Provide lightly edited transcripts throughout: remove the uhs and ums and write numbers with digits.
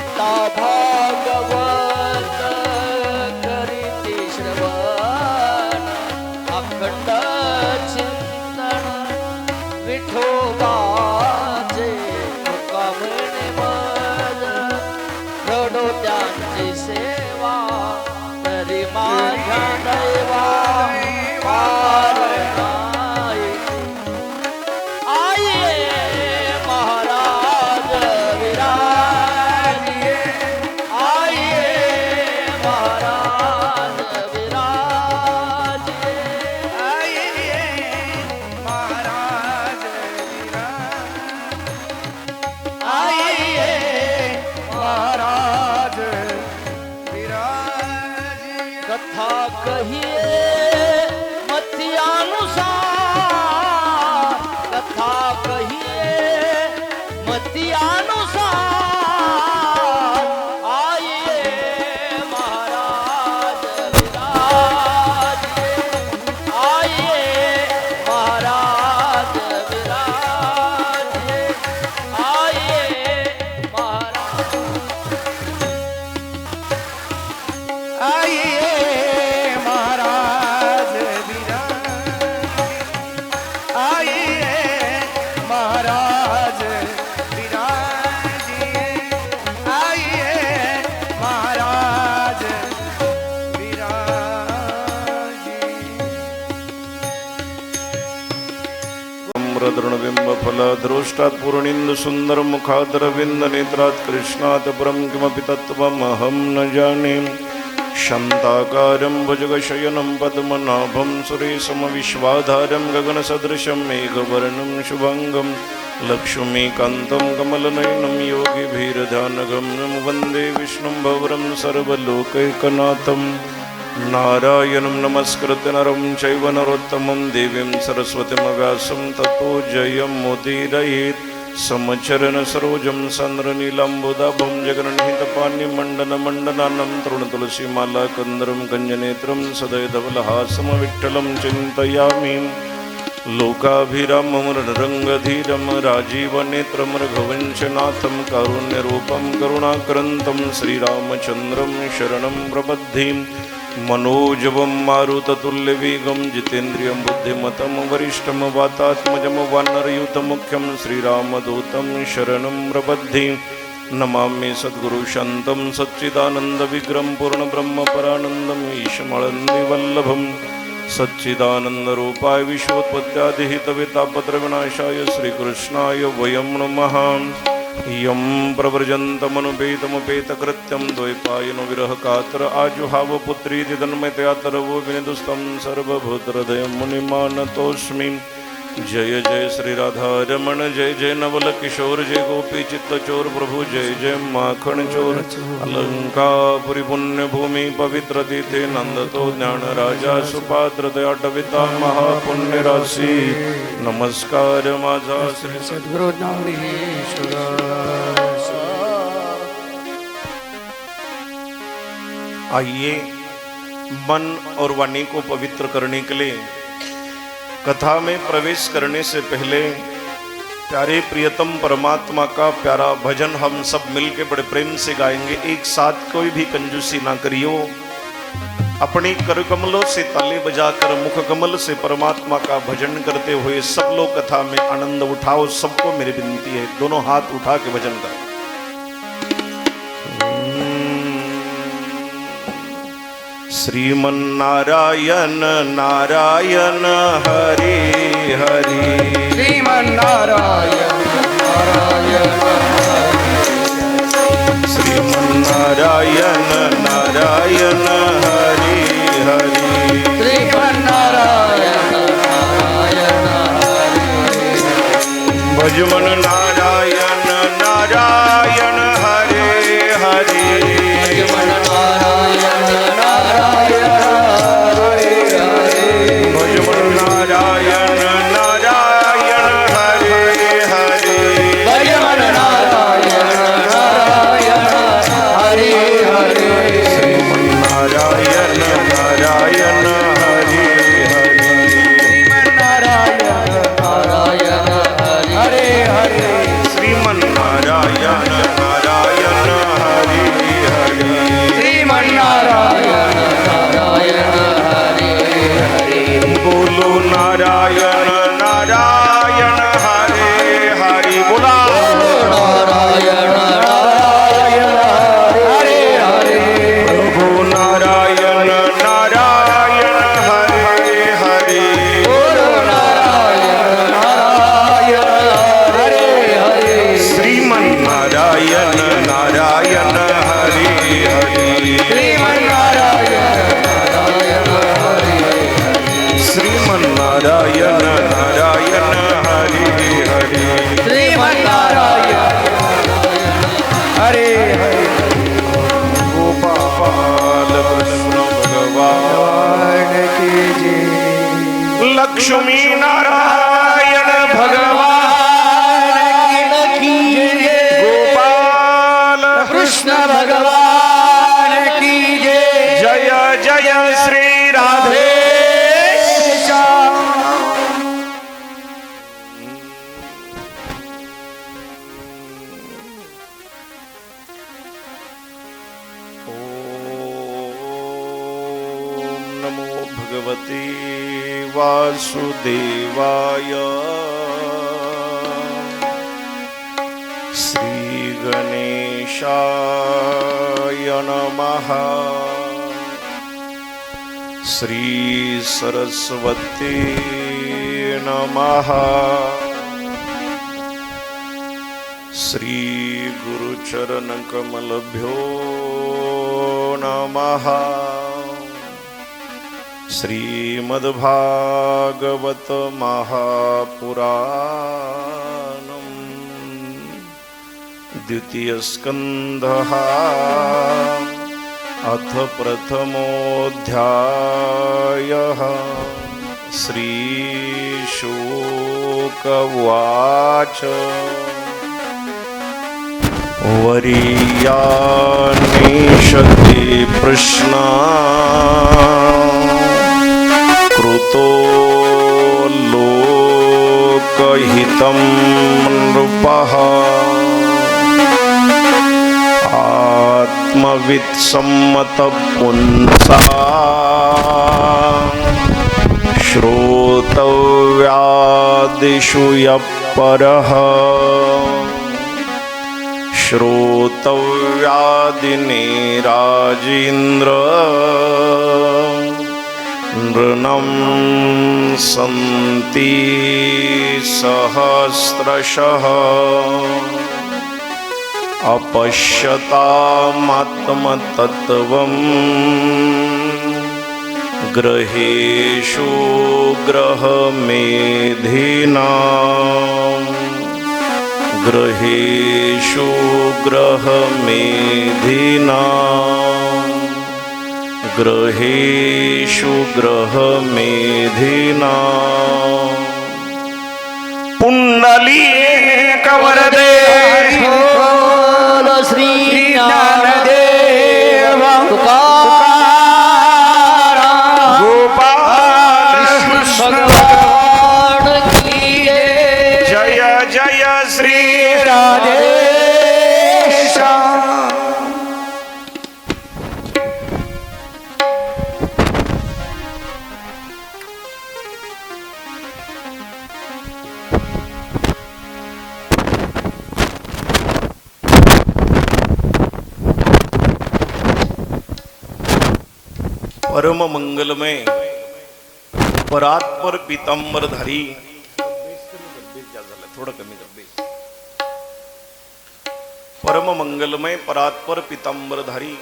गीता भागवत करीती श्रवण अखंड चिंतन विठोबाचे मुकामने मज घडो त्यांची सेवा तरी माझ्या दैवा पार नाही आये महाराज विराजिये आये महाराज विराजिये आये महाराज आये महाराज विराजिये कथा कहिए मतियानुसार कथा कहिए मतियानुसार आइए महाराज विराजिए आइए महाराज विराजिए आइए महाराज आइए महाराज आइए महाराज विराजिए आइए महाराज विराजिए म्रदृणबिंब फलद्रोष्टात् पूर्णिन्दु सुंदर मुखादरविंद नेत्रात् कृष्णात् परं किमपि तत्त्वमहं न जाने शान्ताकारं भुजगशयनं पद्मनाभं सुरेशमविश्वाधारं गगनसदृशं मेघवर्णं शुभाङ्गं लक्ष्मीकान्तं कमलनयनं योगिभिर्ध्यानगम्यं वन्दे विष्णुं भवरं सर्वलोकैकनाथं नारायणं नमस्कृत्य नरं चैव नरोत्तमं देवीं सरस्वतीं व्यासं ततो जयमुदीरयेत् समचरण सरोजं चन्द्रनीलाम्बुदाभं जगन्निहितपाणिमण्डनमण्डनानं तरुणतुलसीमाला कन्दरं कञ्जनेत्रं सदयधवलहासं विठ्ठलं चिन्तयामि लोकाभिरामं रणरङ्गधीरं राजीवनेत्रं रघुवंशनाथं कारुण्यरूपं करुणाकरन्तं श्रीरामचन्द्रं शरणं प्रपद्ये मनोजवं मारुततुल्यवेगं जितेन्द्रियं बुद्धिमतं वरिष्ठं वातात्मजं वानरयूथमुख्यं श्रीरामदूतं शरणं प्रपद्ये नमामि सद्गुरुशान्तं सच्चिदानन्दविग्रहं पूर्णब्रह्मपरानन्दम् ईशमळन्दिवल्लभं सच्चिदानन्दरूपाय विश्वोत्पत्त्यादिहितवितापत्रविनाशाय श्रीकृष्णाय वयं नमः यं प्रव्रजन्तमनुपेतमुपेतकृत्यं द्वैपायनो विरहकातर आजुहाव पुत्रीति तन्मयतया तरवो विनिदुस्तं सर्वभूतहृदयं मुनिमानतोऽस्मि जय जय श्री राधारमण जय जय नवल किशोर जय गोपी चित्तचोर प्रभु जय जय माखन चोर अलंकापुरी पुण्यभूमि पवित्र तीर्थे नंदतो ज्ञान राजा सुपात्र दयाटविता महापुण्य राशि नमस्कार माझा श्री सद्गुरु ज्ञानेश्वर आइए मन और वाणी को पवित्र करने के लिए कथा में प्रवेश करने से पहले प्यारे प्रियतम परमात्मा का प्यारा भजन हम सब मिलके बड़े प्रेम से गाएंगे। एक साथ कोई भी कंजूसी ना करियो, अपने कर कमलों से ताली बजाकर मुख कमल से परमात्मा का भजन करते हुए सब लोग कथा में आनंद उठाओ। सबको मेरी विनती है, दोनों हाथ उठा के भजन करो। श्रीमन्नारायण नारायण हरि हरि श्रीमन्नारायण नारायण श्रीमन्नारायण नारायण हरि हरि श्रीमन्नारायण नारायण भजमन नारायण नारायण हरे हरि भजमन नारायण नारायण हरे हरे भजमन नारायण नारायण हरे हरे भजमन नारायण नारायण हरे हरे श्रीमन्नारायण नारायण हरे हरे श्रीमन्नारायण नारायण हरे हरे श्रीमन्नारायण नारायण हरे बोलो नारायण नारायण हरे हरि बोला नारायण नारायण हरे हरे प्रभु नारायण नारायण हरे हरि बोलो नारायण नारायण हरे हरे श्रीमन नारायण नारायण हरि हरि श्रीमन्नारायण नारायण हरे श्रीमन नारायण नारायण हरि हरि श्रीमन्नारायण हरे हरे गोपाल कृष्ण भगवान की जय लक्ष्मी नारायण भगवान की जय गोपाल कृष्ण भगवान की जय जय जय श्री राधे ओम नमो भगवते वासुदेवाय श्री गणेशाय नमः श्री सरस्वती नमः श्री गुरुचरण कमलभ्यो नमः श्रीमद्भागवत महापुराणम् द्वितीय स्कंधः अथ प्रथमोऽध्यायः श्रीशुक उवाच वरीयान्वेषते प्रश्ना कृतो लोकहितं नृपः आत्मवित्सम्मतपुंसा श्रोतव्यादिषु यः परः श्रोतव्यादिने राजेन्द्र नृनं सन्ति सहस्रशः अपश्यतामात्मतत्त्वम् ग्रहेषु ग्रहमेधिनाम् ग्रहेषु ग्रहमेधिनाम् ग्रहेषु ग्रहमेधिनाम् पुण्डलीकवरदे बोलो श्री ज्ञानदेव तुकाराम गोपाल कृष्ण भगवान की जय जय जय श्री राधे परम मंगलमय परात्पर पीतांबरधारी थोडं कमी गब्बेस परम मंगलमय परात्पर पीतांबरधारी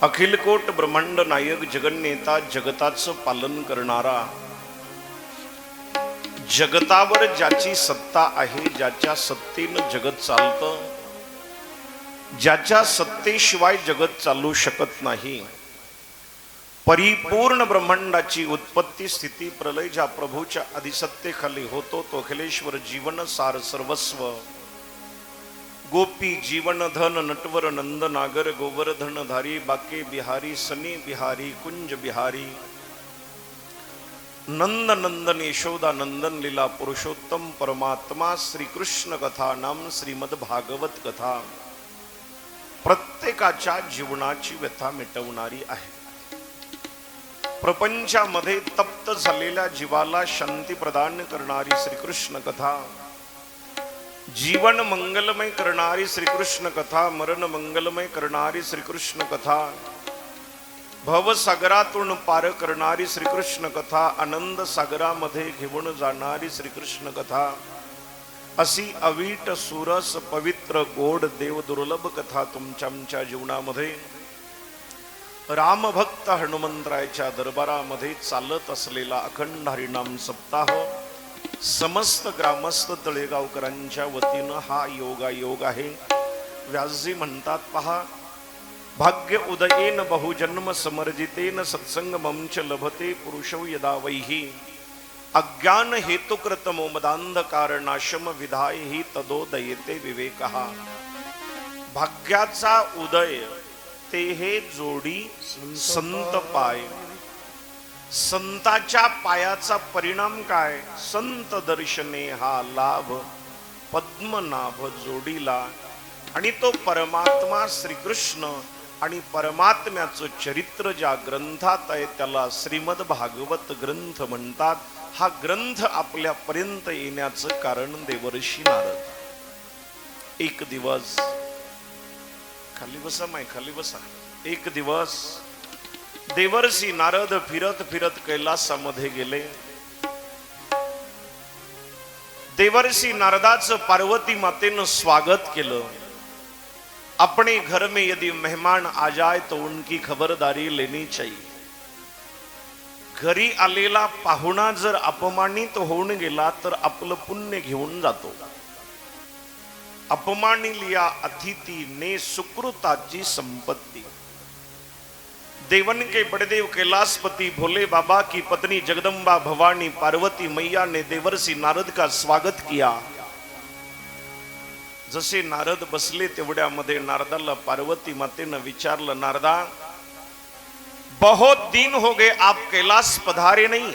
अखिलकोट ब्रह्मांड नायक जगन्नेता जगताचं पालन करणारा जगतावर ज्याची सत्ता आहे ज्याच्या सत्तेनं जगत चालतं ज्याच्या सत्तेशिवाय जगत चालू शकत नाही परिपूर्ण ब्रह्मांडाची उत्पत्ती स्थिती प्रलय ज्या प्रभूच्या अधिसत्तेखाली होतो तो अखिलेश्वर जीवन सार सर्वस्व गोपी जीवन धन नटवर नंद नागर गोवर्धन धारी बाके बिहारी सनी बिहारी कुंज बिहारी नंद नंदन यशोदा नंदन लीला पुरुषोत्तम परमात्मा श्री कृष्ण कथा नाम श्रीमद भागवत कथा प्रत्येकाच्या जीवनाची व्यथा मिटवणारी आहे. प्रपंचामध्ये तप्त झालेल्या जीवाला शांती प्रदान करणारी श्रीकृष्ण कथा, जीवन मंगलमय करणारी श्रीकृष्ण कथा, मरण मंगलमय करणारी श्रीकृष्ण कथा, भवसागरातून पार करणारी श्रीकृष्ण कथा, आनंद सागरामध्ये घेऊन जाणारी श्रीकृष्ण कथा, अशी अवीट सुरस पवित्र गोड देव दुर्लभ कथा तुमच्या आमच्या जीवनामध्ये रामभक्त हनुमंतरायाच्या दरबारामध्ये चालत असलेला अखंड हरिनाम सप्ताह समस्त ग्रामस्थ तळेगावकरांच्या वतीनं हा योगायोग आहे. व्यासजी म्हणतात, पहा, भाग्य उदयेन बहुजन्म समर्जितेन सत्संगमंच लभते पुरुषौ यदा वैहि अज्ञान हेतुकृत मोमदांधकार नाशम विधाय हि तदोदयते विवेकः. भाग्याचा उदय ते हे जोडी संत पाय. संताच्या पायाचा परिणाम काय? संत दर्शने हा लाभ पद्मनाभ जोडीला. आणि तो परमात्मा श्रीकृष्ण आणि परमात्म्याचं चरित्र ज्या ग्रंथात आहे त्याला श्रीमद भागवत ग्रंथ म्हणतात. हा ग्रंथ आपल्यापर्यंत येण्याचं कारण देवर्षी नारद. एक दिवस, खाली बसा माय, खाली बसा. एक दिवस देवर्षी नारद फिरत फिरत कैलासामध्ये गेले. देवर्षी नारदाचं पार्वती मातेनं स्वागत केलं. अपने घर में यदि मेहमान आ जाए तो उनकी खबरदारी लेनी चाहिए. घरी आलेला पाहुणा जर अपमानित होऊन गेला तर आपलं पुण्य घेऊन जातो. अपमानिलिया अतिथि ने सुकृताची संपत्ति. देवन के बड़देव कैलाशपति भोले बाबा की पत्नी जगदम्बा भवानी पार्वती मैया ने देवर्षी नारद का स्वागत किया. जसे नारद बसले तेवढ्यामध्ये नारदाला पार्वती मातेनं विचारलं, नारदा, बहुत दिन हो गए आप कैलाश पधारे नहीं.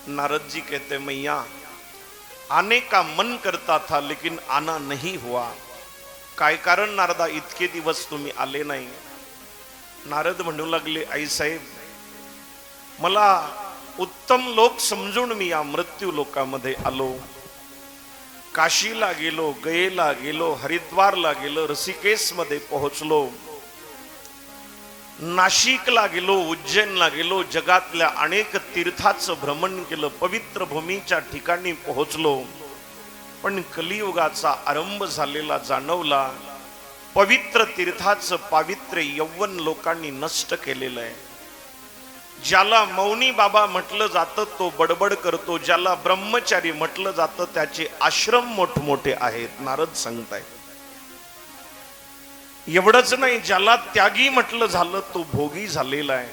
नारद जी कहते, मैया, आने का मन करता था लेकिन आना नहीं हुआ. काय कारण नारदा, इतके दिवस तुम्ही आले नाही? नारद म्हणू लागले, आई साहेब, मला उत्तम लोक समजून मी या मृत्यू लोकामध्ये आलो. काशीला गेलो, गयेला गेलो, हरिद्वारला गेलो, ऋषिकेश मध्ये पोहोचलो, नाशिकला गेलो, उज्जैनला गेलो, जगातल्या अनेक तीर्थाचं भ्रमण केलं, पवित्र भूमीच्या ठिकाणी पोहोचलो. पण कलियुगाचा आरंभ झालेला जाणवला. पवित्र तीर्थाचं पावित्र्य यौवन लोकांनी नष्ट केलेलं आहे. ज्याला मौनी बाबा म्हटलं जातं तो बडबड करतो, ज्याला ब्रह्मचारी म्हटलं जातं त्याचे आश्रम मोठमोठे आहेत. नारद सांगताय. एवढंच नाही, ज्याला त्यागी म्हटलं झालं तो भोगी झालेला आहे.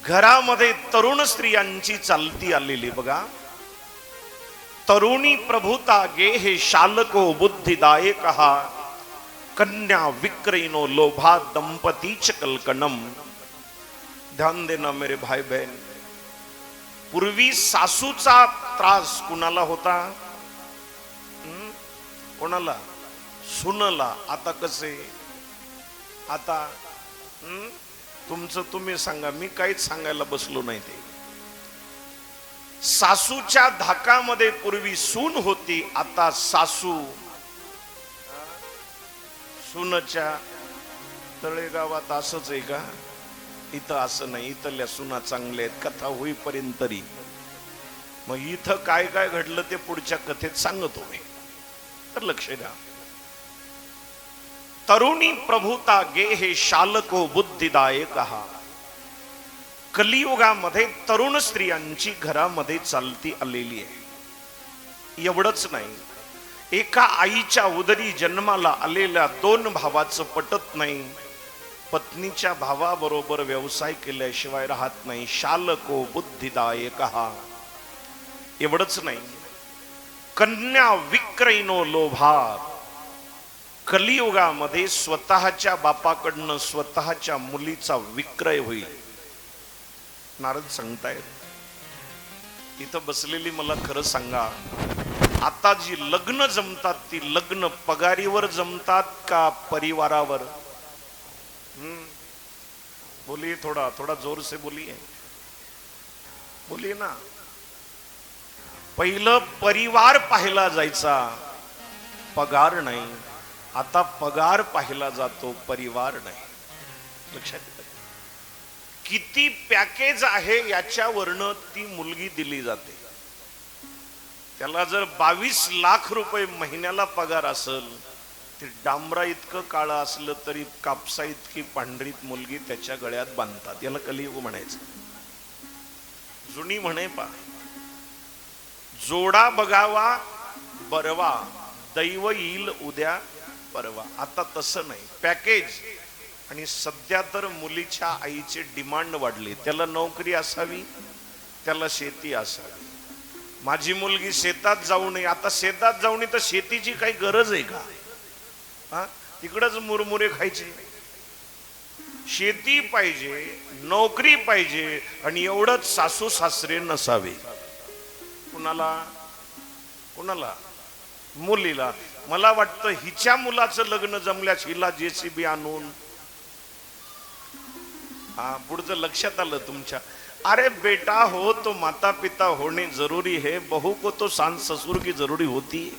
घरामध्ये तरुण स्त्रियांची चालती आलेली बघा. तरुणी प्रभुता गे हे शालको बुद्धिदायक कन्या विक्रयिनो लोभा दंपतीच कलकनम. ध्यान देना मेरे भाई बहन. पूर्वी सासूचा त्रास कुणाला होता? कोणाला? सुनला. आता कसे? आता तुमचं तुम्ही सांगा, मी काहीच सांगायला बसलो नाही. ते सासूच्या धाकामध्ये पूर्वी सून होती, आता सासू सुनच्या. तळेगावात असंच आहे का? इथं असं नाही. इथल्या सुना चांगल्या आहेत कथा होईपर्यंत तरी. मग इथं काय काय घडलं ते पुढच्या कथेत सांगतो मी, तर लक्ष द्या. तरुणी प्रभुता गे हे शालको बुद्धिदायक. कलियुगामध्ये तरुण स्त्रियांची घरामध्ये चालती आलेली आहे. एवढंच नाही, एका आईच्या उदरी जन्माला आलेल्या दोन भावाचं पटत नाही. पत्नीच्या भावाबरोबर व्यवसाय केल्याशिवाय राहत नाही. शालको बुद्धिदायक. एवढंच नाही, कन्या विक्रयिनो लोभा. कलियुगामध्ये स्वतःच्या बापाकडनं स्वतःच्या मुलीचा विक्रय होईल. नारद सांगतायत. इथं बसलेली मला खरं सांगा, आता जी लग्न जमतात ती लग्न पगारीवर जमतात का परिवारावर? बोलिए, थोड़ा थोड़ा जोर से बोलिए, बोलिए ना. पहिलं परिवार पाहिला जायचा, पगार नाही. आता पगार पाहिला जातो, परिवार नाही. लक्षात येतं? किती पॅकेज आहे याच्यावरनं ती मुलगी दिली जाते. त्याला जर 22 लाख रुपये महिन्याला पगार असेल, ते डांबरा इतकं काळं असलं तरी कापसा इतकी पांढरीत मुलगी त्याच्या गळ्यात बांधतात. याला कलियुग म्हणायचं. जुनी म्हणे पा, जोडा बघावा बरवा, दैव येईल उद्या परवा. आता तसं नाही, पॅकेज. आणि सध्या तर मुलीच्या आईचे डिमांड वाढले. त्याला नोकरी असावी, त्याला शेती असावी. माझी मुलगी शेतात जाऊ नये. आता शेतात जाऊ नये तर शेतीची काही गरज आहे का? तिकडच मुरमुरे खायचे. शेती पाहिजे, नोकरी पाहिजे, आणि एवढंच सासू सासरे नसावे. कुणाला? कुणाला? मुलीला. मला वाटतं हिच्या मुलाचं लग्न जमल्यास हिला JCB आणून. पुढचं लक्षात आलं तुमच्या? अरे बेटा हो तो माता पिता होणे जरूरी है, बहू को तो सास ससुर की जरूरी होती.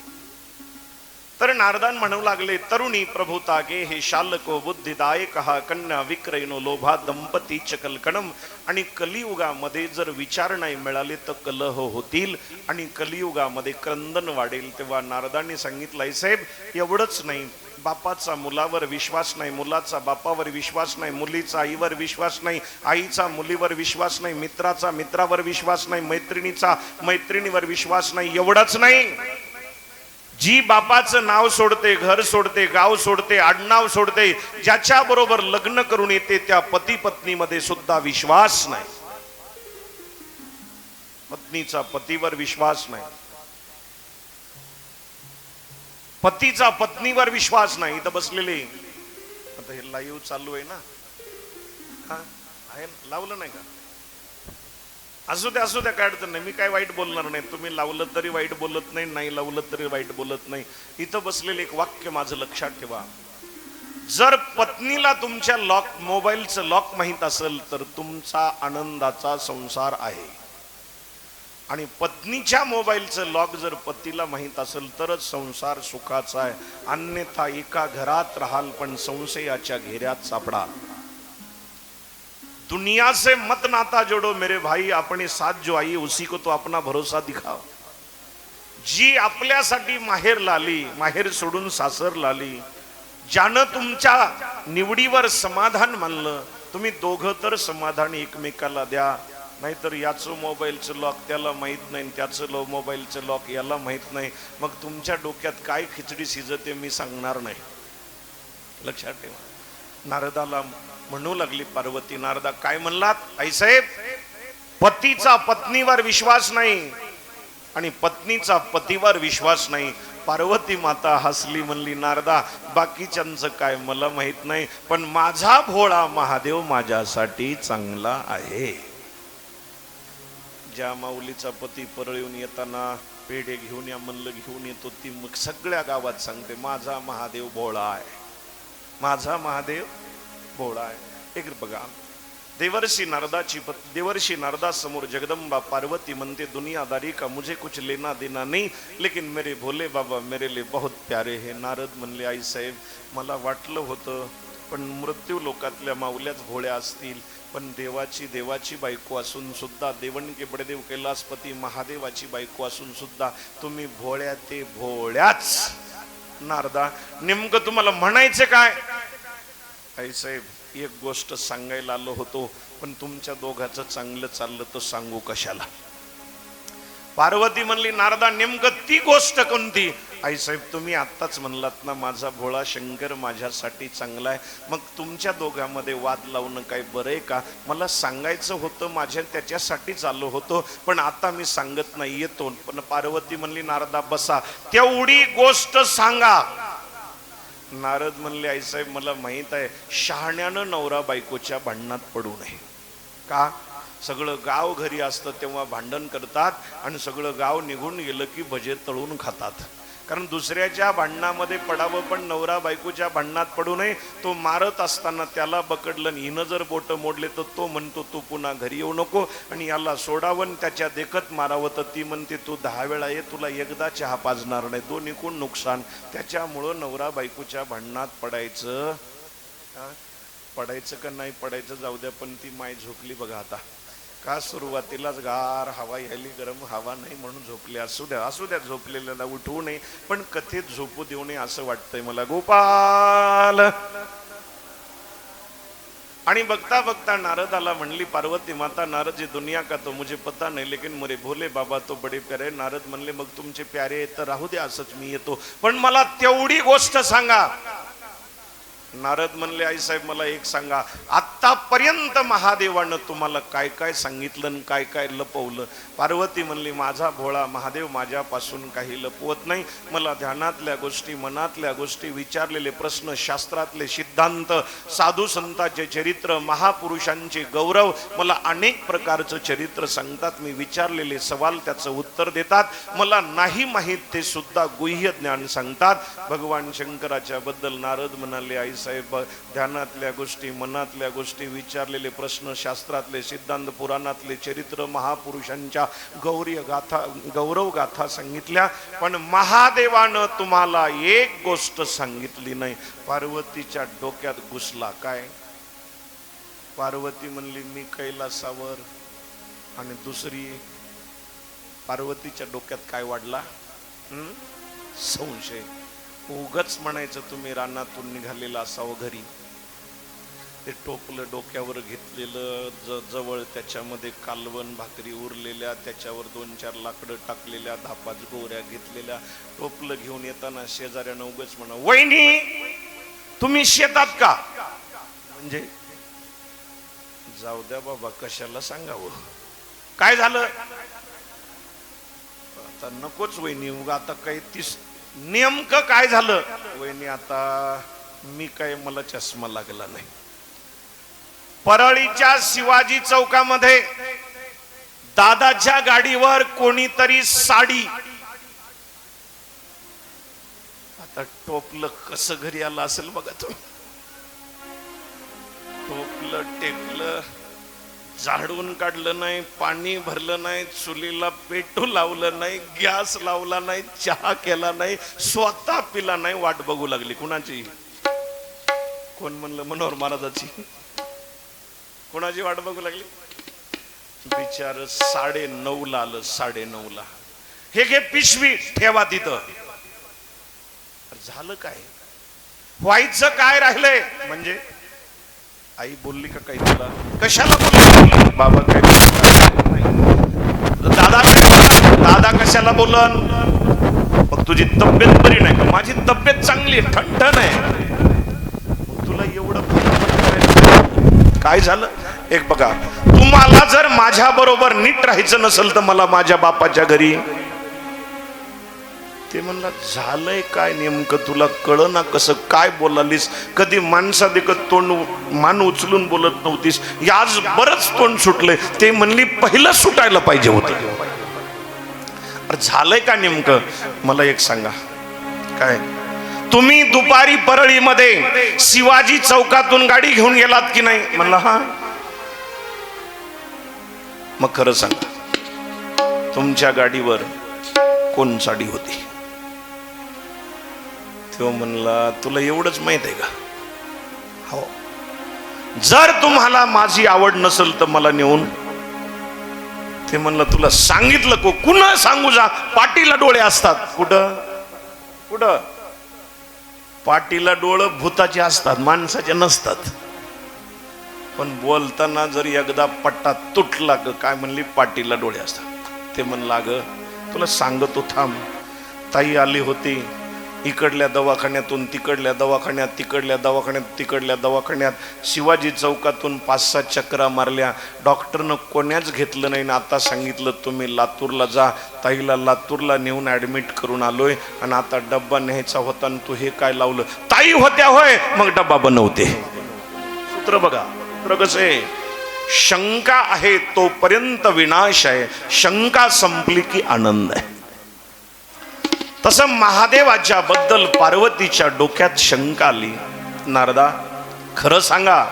तर नारदान म्हणू लागले, तरुणी प्रभुता गे हे शालको बुद्धिदाय कहा, कन्या विक्रयनो लोभा दंपती चकलकणम. आणि कलियुगामध्ये जर विचार नाही मिळाले तर कलह होतील आणि कलियुगामध्ये क्रंदन वाढेल. तेव्हा नारदांनी सांगितलंय, साहेब एवढंच नाही, बापाचा मुलावर विश्वास नाही, मुलाचा बापावर विश्वास नाही, मुलीचा आईवर विश्वास नाही, आईचा मुलीवर विश्वास नाही, मित्राचा मित्रावर विश्वास नाही, मैत्रिणीचा मैत्रिणीवर विश्वास नाही. एवढंच नाही, जी बापाचं नाव सोडते, घर सोडते, गाव सोडते, आडनाव सोडते, ज्याच्या बरोबर लग्न करून येते त्या पती पत्नीमध्ये सुद्धा विश्वास नाही. पत्नीचा पतीवर विश्वास नाही, पतीचा पत्नीवर विश्वास नाही. इथं बसलेले, आता हे लाईव्ह चालू आहे ना, आहे लावलं नाही का? असू द्या असू द्या, काय अडचण नाही. मी काय वाईट बोलणार नाही. तुम्ही लावलं तरी वाईट बोलत नाही, नाही लावलं तरी वाईट बोलत नाही. इथं बसलेले एक वाक्य माझं लक्षात ठेवा. जर पत्नीला तुमच्या मोबाईलचं लॉक माहित असेल तर तुमचा आनंदाचा संसार आहे. आणि पत्नीच्या मोबाईलचं लॉक जर पतीला माहित असेल तरच संसार सुखाचा आहे. अन्यथा एका घरात राहाल पण संशयाच्या घेऱ्यात सापडाल. दुनिया से मत नाता जोड़ो मेरे भाई, अपने साथ जो आई उसी को तो अपना भरोसा दिखाओ. जी आपल्यासाठी माहेर लाली, माहेर सोडून सासर लाली, ज्यानं तुमच्या निवडीवर समाधान मानलं, तुम्ही दोघं तर समाधान एकमेकाला द्या. नाहीतर याचं मोबाईलचं लॉक त्याला माहित नाही, त्याचं मोबाईलचं लॉक याला माहित नाही. मग तुमच्या डोक्यात काय खिचडी शिजते मी सांगणार नाही. लक्षात ठेवा. नारदाला म्हणू लागली पार्वती, नारदा काय म्हणलात? आईसाहेब, पतीचा पत्नीवर विश्वास नाही आणि पत्नीचा पतीवर विश्वास नाही. पार्वती माता हसली, म्हणली, नारदा बाकीच्यांचं काय मला माहित नाही, पण माझा भोळा महादेव माझ्यासाठी चांगला आहे. ज्या माऊलीचा पती परळून येताना पेढे घेऊन या म्हणलं घेऊन येतो, ती मग सगळ्या गावात सांगते माझा महादेव भोळा आहे, माझा महादेव भोळा आहे. एक बघा, देवर्षी नारदा समोर जगदंबा पार्वती म्हणते, दुनियादारी का मुझे कुछ लेना देना नहीं, लेकिन मेरे भोले बाबा मेरे लिए बहुत प्यारे है. नारद म्हणले, आई साहेब मला वाटलं होतं, पण मृत्यू लोकातल्या माऊल्याच भोळ्या असतील, पण देवाची बायको असून सुद्धा, देवणके बडेदेव कैलासपती महादेवाची बायको असून सुद्धा तुम्ही भोळ्या ते भोळ्याच. नारदा नेमकं तुम्हाला म्हणायचं काय? आई साहेब एक गोष्ट सांगायला आलो होतो, पण तुमच्या दोघांचं चांगलं चाललं तर सांगू कशाला? पार्वती म्हणली, नारदा नेमकं ती गोष्ट कोणती? आई साहेब तुम्ही आत्ताच म्हणलात ना माझा भोळा शंकर माझ्यासाठी चांगला आहे, मग तुमच्या दोघांमध्ये वाद लावणं काय बरं आहे का? मला सांगायचं होतं, माझ्या त्याच्यासाठीच आलो होतो, पण आता मी सांगत नाही, येतो. पण पार्वती म्हणली, नारदा बसा, तेवढी गोष्ट सांगा. नारद म्हणले, आई साहेब मला माहित आहे, शहाण्यानं नवरा बायकोच्या भांडणात पडू नये. का? सगळं गाव घरी असतं तेव्हा भांडण करतात आणि सगळं गाव निघून गेलं की भजे तळून खातात. कारण दुसऱ्याच्या भांडणामध्ये पडावं पण नवरा बायकोच्या भांडणात पडू नये. तो मारत असताना त्याला बकडलं आणि हिनं जर बोट मोडले तर तो म्हणतो तू पुन्हा घरी येऊ नको, आणि याला सोडावं त्याच्या देखत मारावं तर ती म्हणते तू 10 वेळा ये, तुला एकदा चहा पाजणार नाही. दोन्ही कोण नुकसान. त्याच्यामुळं नवरा बायकोच्या भांडणात पडायचं का नाही पडायचं जाऊ द्या, पण ती माय झोपली बघा आता. का सुरुवातीलाच गार हवा यायली, गरम हवा नाही म्हणून झोपले. असू द्या झोपलेल्याला उठवू नये, पण कथेत झोपू देऊ नये असं वाटतंय मला. गोपाल. आणि बघता बघता नारदाला म्हणली पार्वती माता, नारद जी दुनिया का तो मुझे पता नहीं, लेकिन मेरे भोले बाबा तो बडे प्यारे. नारद म्हणले मग तुमचे प्यारे तर राहू द्या, असंच मी येतो, पण मला तेवढी गोष्ट सांगा. नारद म्हणले आई साहेब मला एक सांगा, आतापर्यंत महादेवानं तुम्हाला काय काय सांगितलं आणि काय काय लपवलं? पार्वती म्हणली माझा भोळा महादेव माझ्यापासून काही लपवत नाही. मला ध्यानातल्या गोष्टी, मनातल्या गोष्टी, विचारलेले प्रश्न, शास्त्रातले सिद्धांत, साधू संतांचे चरित्र, महापुरुषांचे गौरव, मला अनेक प्रकारचं चरित्र सांगतात. मी विचारलेले सवाल त्याचं उत्तर देतात. मला नाही माहीत ते सुद्धा गुह्य ज्ञान सांगतात. भगवान शंकराच्या बद्दल नारद म्हणाले आई साहेब ध्यानातल्या गोष्टी, मनातल्या गोष्टी, विचारलेले प्रश्न, शास्त्रातले सिद्धांत, पुराणातले चरित्र, महापुरुषांच्या गौरव गाथा सांगितल्या, पण महादेवानं तुम्हाला एक गोष्ट सांगितली नाही. पार्वतीच्या डोक्यात घुसला. काय? पार्वती म्हणली मी कैलासावर. आणि दुसरी पार्वतीच्या डोक्यात काय वाढला? संशय. उगच म्हणायचं तुम्ही रानातून निघालेला असावं घरी. ते टोपलं डोक्यावर घेतलेलं, जवळ त्याच्यामध्ये कालवण भाकरी उरलेल्या, त्याच्यावर 2-4 लाकडं टाकलेल्या, 10-5 गोऱ्या घेतलेल्या, टोपलं घेऊन येताना शेजाऱ्यानं उगच म्हणा वहिनी तुम्ही शेतात का? म्हणजे जाऊ द्या बाबा कशाला सांगावं, काय झालं आता नकोच वहिनी, उगा आता काही नेमकं काय झालं? वहिनी आता मी काय, मला चष्मा लागला नाही. परळीच्या शिवाजी चौकामध्ये दादाच्या गाडीवर कोणीतरी साडी. आता टोपलं कसं घरी आलं असेल बघा तो. टोपलं टेकलं, झाडून काढलं नाही, पाणी भरलं नाही, चुलीला पेटू लावलं नाही, गॅस लावला नाही, चहा केला नाही, स्वतः पिला नाही. वाट बघू लागली. कुणाची? कोण म्हणलं? मनोहर महाराजाची. कोणाची वाट बघू लागली? बिचार 9:30 आलं. 9:30 हे घे पिशवी ठेवा तिथं. झालं काय? व्हायचं काय राहिलंय? म्हणजे आई बोलली का काही तुला? कशाला बोलली? बाबा काय दादा कशाला बोलन? मग तुझी तब्येत बरी नाही का? माझी तब्येत चांगली आहे, ठणठण आहे. तुला एवढं काय झालं? एक बघा, तुम्हाला जर माझ्या बरोबर नीट राहायचं नसेल तर मला माझ्या बापाच्या घरी. ते म्हणला झालंय काय नेमकं? तुला कळना कसं काय बोलालीस? कधी माणसा देखत तोंड मान उचलून बोलत नव्हतीस, आज बरंच तोंड सुटलंय. ते म्हणली पहिलं सुटायला पाहिजे होतं. अरे झालंय का नेमकं? मला एक सांगा. काय? तुम्ही दुपारी परळीमध्ये शिवाजी चौकातून गाडी घेऊन गेलात की नाही? म्हणला हा. मग खरं सांगा, तुमच्या गाडीवर कोण साडी होती? तो म्हणला तुला एवढंच माहित आहे का? हो. जर तुम्हाला माझी आवड नसेल तर मला नेऊन. ते म्हणलं तुला सांगितलं को? कुणा सांगू? जा पाटीला डोळे असतात. कुठं कुठं? पाटीला डोळं भूताचे असतात, माणसाचे नसतात. पण बोलताना जर एकदा पट्टा तुटला काय म्हणली? पाटीला डोळे असतात. ते म्हणला ग तुला सांगतो थांब. ताई आली होती इकडल्या दवाखान्यातून तिकडल्या दवाखान्यात, तिकडल्या दवाखान्यात, तिकडल्या दवाखान्यात, शिवाजी चौकातून 5-6 चक्रा मारल्या. डॉक्टरनं कोण्याच घेतलं नाही. आता सांगितलं तुम्ही लातूरला जा. ताईला लातूरला नेऊन ऍडमिट करून आलोय. आणि आता डब्बा न्यायचा होता आणि तू हे काय लावलं? ताई होत्या होय, मग डब्बा बनवते. सूत्र बघा. कसे शंका आहे तोपर्यंत विनाश आहे, शंका संपली की आनंद आहे. तसं महादेवाच्या बद्दल पार्वतीच्या डोक्यात शंका आली. नारदा, खरं सांगा,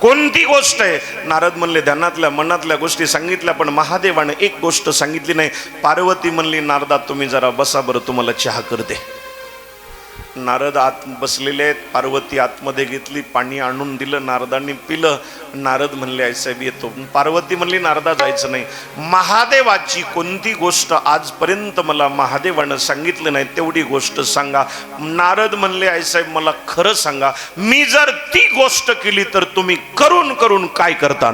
कोणती गोष्ट आहे? नारद म्हणले, ध्यानातल्या मनातल्या गोष्टी सांगितल्या, पण महादेवाने एक गोष्ट सांगितली नाही. पार्वती म्हणली, नारदा तुम्ही जरा बसा बरं, तुम्हाला चहा करते. नारद आत बसलेले आहेत. पार्वती आतमध्ये घेतली, पाणी आणून दिलं, नारदांनी पिलं. नारद म्हणले, आई साहेब येतो. पार्वती म्हणली, नारदा जायचं नाही. महादेवाची कोणती गोष्ट आजपर्यंत मला महादेवानं सांगितलं नाही तेवढी गोष्ट सांगा. नारद म्हणले, आई साहेब मला खरं सांगा, मी जर ती गोष्ट केली तर तुम्ही करून करून काय करता?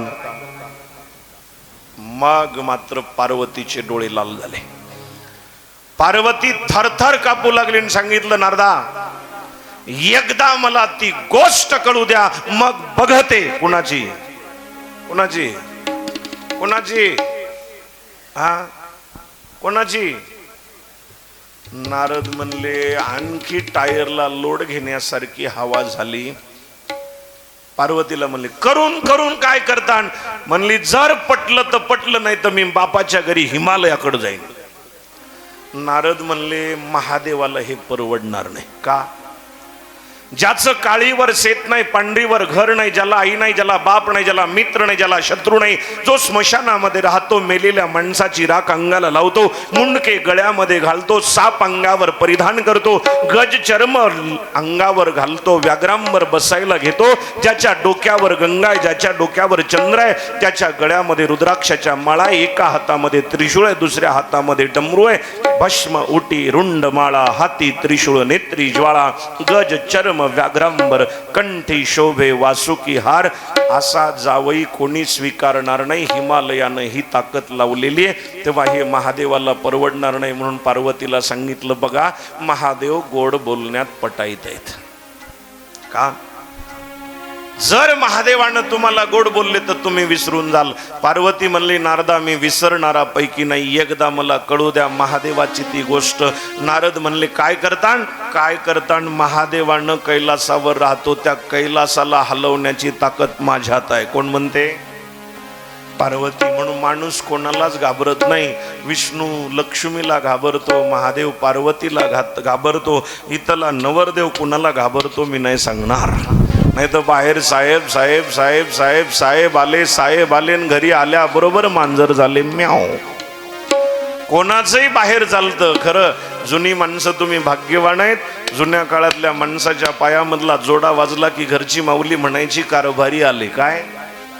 मग मात्र पार्वतीचे डोळे लाल झाले. पार्वती थरथर कापू लागली आणि सांगितलं, नारदा एकदा मला ती गोष्ट कळू द्या, मग बघते. कुणाची कुणाची कुणाची हा कोणाची? नारद म्हणले, आणखी टायरला लोड घेण्यासारखी हवा झाली. पार्वतीला म्हणले, करून करून काय करता? म्हणली, जर पटलं तर पटलं, नाही तर मी बापाच्या घरी हिमालयाकडे जाईन. नारद म्हणले, महादेवाला हे परवडणार नाही. का? ज्याचं काळीवर शेत नाही, पांढरीवर घर नाही, ज्याला आई नाही, ज्याला बाप नाही, ज्याला मित्र नाही, ज्याला शत्रू नाही, जो स्मशानामध्ये राहतो, मेलेल्या माणसाची राख अंगाला लावतो, मुंडके गळ्यामध्ये घालतो, साप अंगावर परिधान करतो, गज चर्म अंगावर घालतो, व्याघ्रांवर बसायला घेतो, ज्याच्या डोक्यावर गंगा आहे, ज्याच्या डोक्यावर चंद्र आहे, त्याच्या गळ्यामध्ये रुद्राक्षाच्या माळा, एका हातामध्ये त्रिशूळ आहे, दुसऱ्या हातामध्ये डमरू आहे, भस्म उटी रुंड माळा, हाती त्रिशूळ, नेत्री ज्वाळा, गज चर्म व्याघ्रांबर, कंठी शोभे वासुकी हार, असा जावई कोणी स्वीकारणार नाही. हिमालयानं ही ताकद लावलेली आहे. तेव्हा हे महादेवाला परवडणार नाही. म्हणून पार्वतीला सांगितलं, बघा महादेव गोड बोलण्यात पटाईत आहेत. का? जर महादेवानं तुम्हाला गोड बोलले तर तुम्ही विसरून जाल. पार्वती म्हणली, नारदा मी विसरणारा पैकी नाही, एकदा मला कळू द्या महादेवाची ती गोष्ट. नारद म्हणले, काय करतान? काय करतान? महादेवानं कैलासावर राहतो, त्या कैलासाला हलवण्याची ताकद माझ्यात आहे. कोण म्हणते? पार्वती. म्हणून माणूस कोणालाच घाबरत नाही. विष्णू लक्ष्मीला घाबरतो, महादेव पार्वतीला घाबरतो, इथला नवरदेव कुणाला घाबरतो मी नाही सांगणार. नाही तर बाहेर साहेब साहेब साहेब साहेब साहेब आले, साहेब आले, घरी आल्या बरोबर मांजर झाले, म्याव. कोणाचंही बाहेर चालतं. खरं जुनी माणसं तुम्ही भाग्यवान आहेत. जुन्या काळातल्या माणसाच्या पायामधला जोडा वाजला की घरची माऊली म्हणायची, कारभारी आले. काय?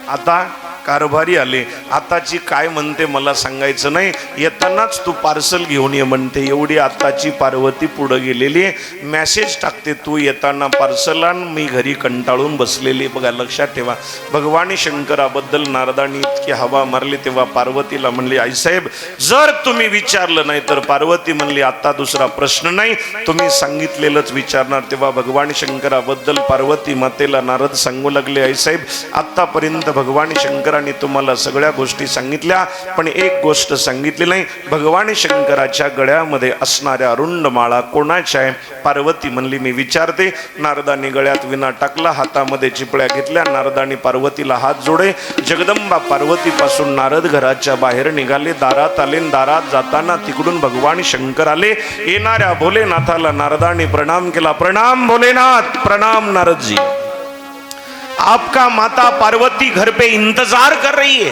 आता कारभारी आले. आताची काय म्हणते मला सांगायचं नाही, येतानाच तू पार्सल घेऊन ये म्हणते. एवढी आताची पार्वती पुढे गेलेली आहे. मेसेज टाकते, तू येताना पार्सल आण, मी घरी कंटाळून बसलेली. बघा, लक्षात ठेवा, भगवान शंकराबद्दल नारदांनी इतकी हवा मारली. तेव्हा पार्वतीला म्हणली, आईसाहेब जर तुम्ही विचारलं नाही तर? पार्वती म्हणली, आता दुसरा प्रश्न नाही, तुम्ही सांगितलेलंच विचारणार. तेव्हा भगवान शंकराबद्दल पार्वती मातेला नारद सांगू लागले, आईसाहेब आतापर्यंत भगवान शंकरांनी तुम्हाला सगळ्या गोष्टी सांगितल्या, पण एक गोष्ट सांगितली नाही, भगवान शंकराच्या गळ्यामध्ये असणाऱ्या रुंड माळा कोणाच्या आहे? पार्वती म्हणली, मी विचारते. नारदांनी गळ्यात विना टाकला, हातामध्ये चिपळ्या घेतल्या. नारदांनी पार्वतीला हात जोडे. जगदंबा पार्वती पासून नारद घराच्या बाहेर निघाले, दारात आले. दारात जाताना तिकडून भगवान शंकर आले. येणाऱ्या भोलेनाथाला नारदांनी प्रणाम केला. प्रणाम भोलेनाथ, प्रणाम नारदजी, आपका माता पार्वती घर पे इंतजार कर रही है.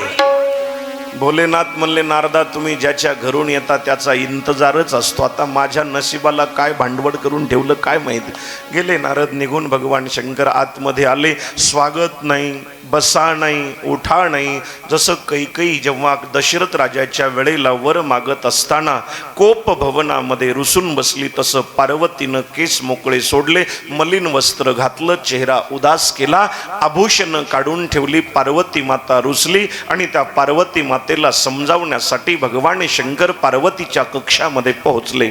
भोलेनाथ म्हणले, नारदा तुम्ही ज्याच्या घरून येता त्याचा इंतजारच असतो. आता माझ्या नशिबाला काय भांडवड करून ठेवलं काय माहिती. गेले नारद निघून. भगवान शंकर आतमध्ये आले. स्वागत नाही, बसा नाही, उठा नाही. जसं कैकेयी जेव्हा दशरथ राजाच्या वेळेला वर मागत असताना कोप भवनामध्ये रुसून बसली, तसं पार्वतीनं केस मोकळे सोडले, मलिन वस्त्र घातलं, चेहरा उदास केला, आभूषण काढून ठेवली. पार्वती माता रुसली आणि त्या पार्वती मातेला समजावण्यासाठी भगवान शंकर पार्वतीच्या कक्षामध्ये पोहोचले.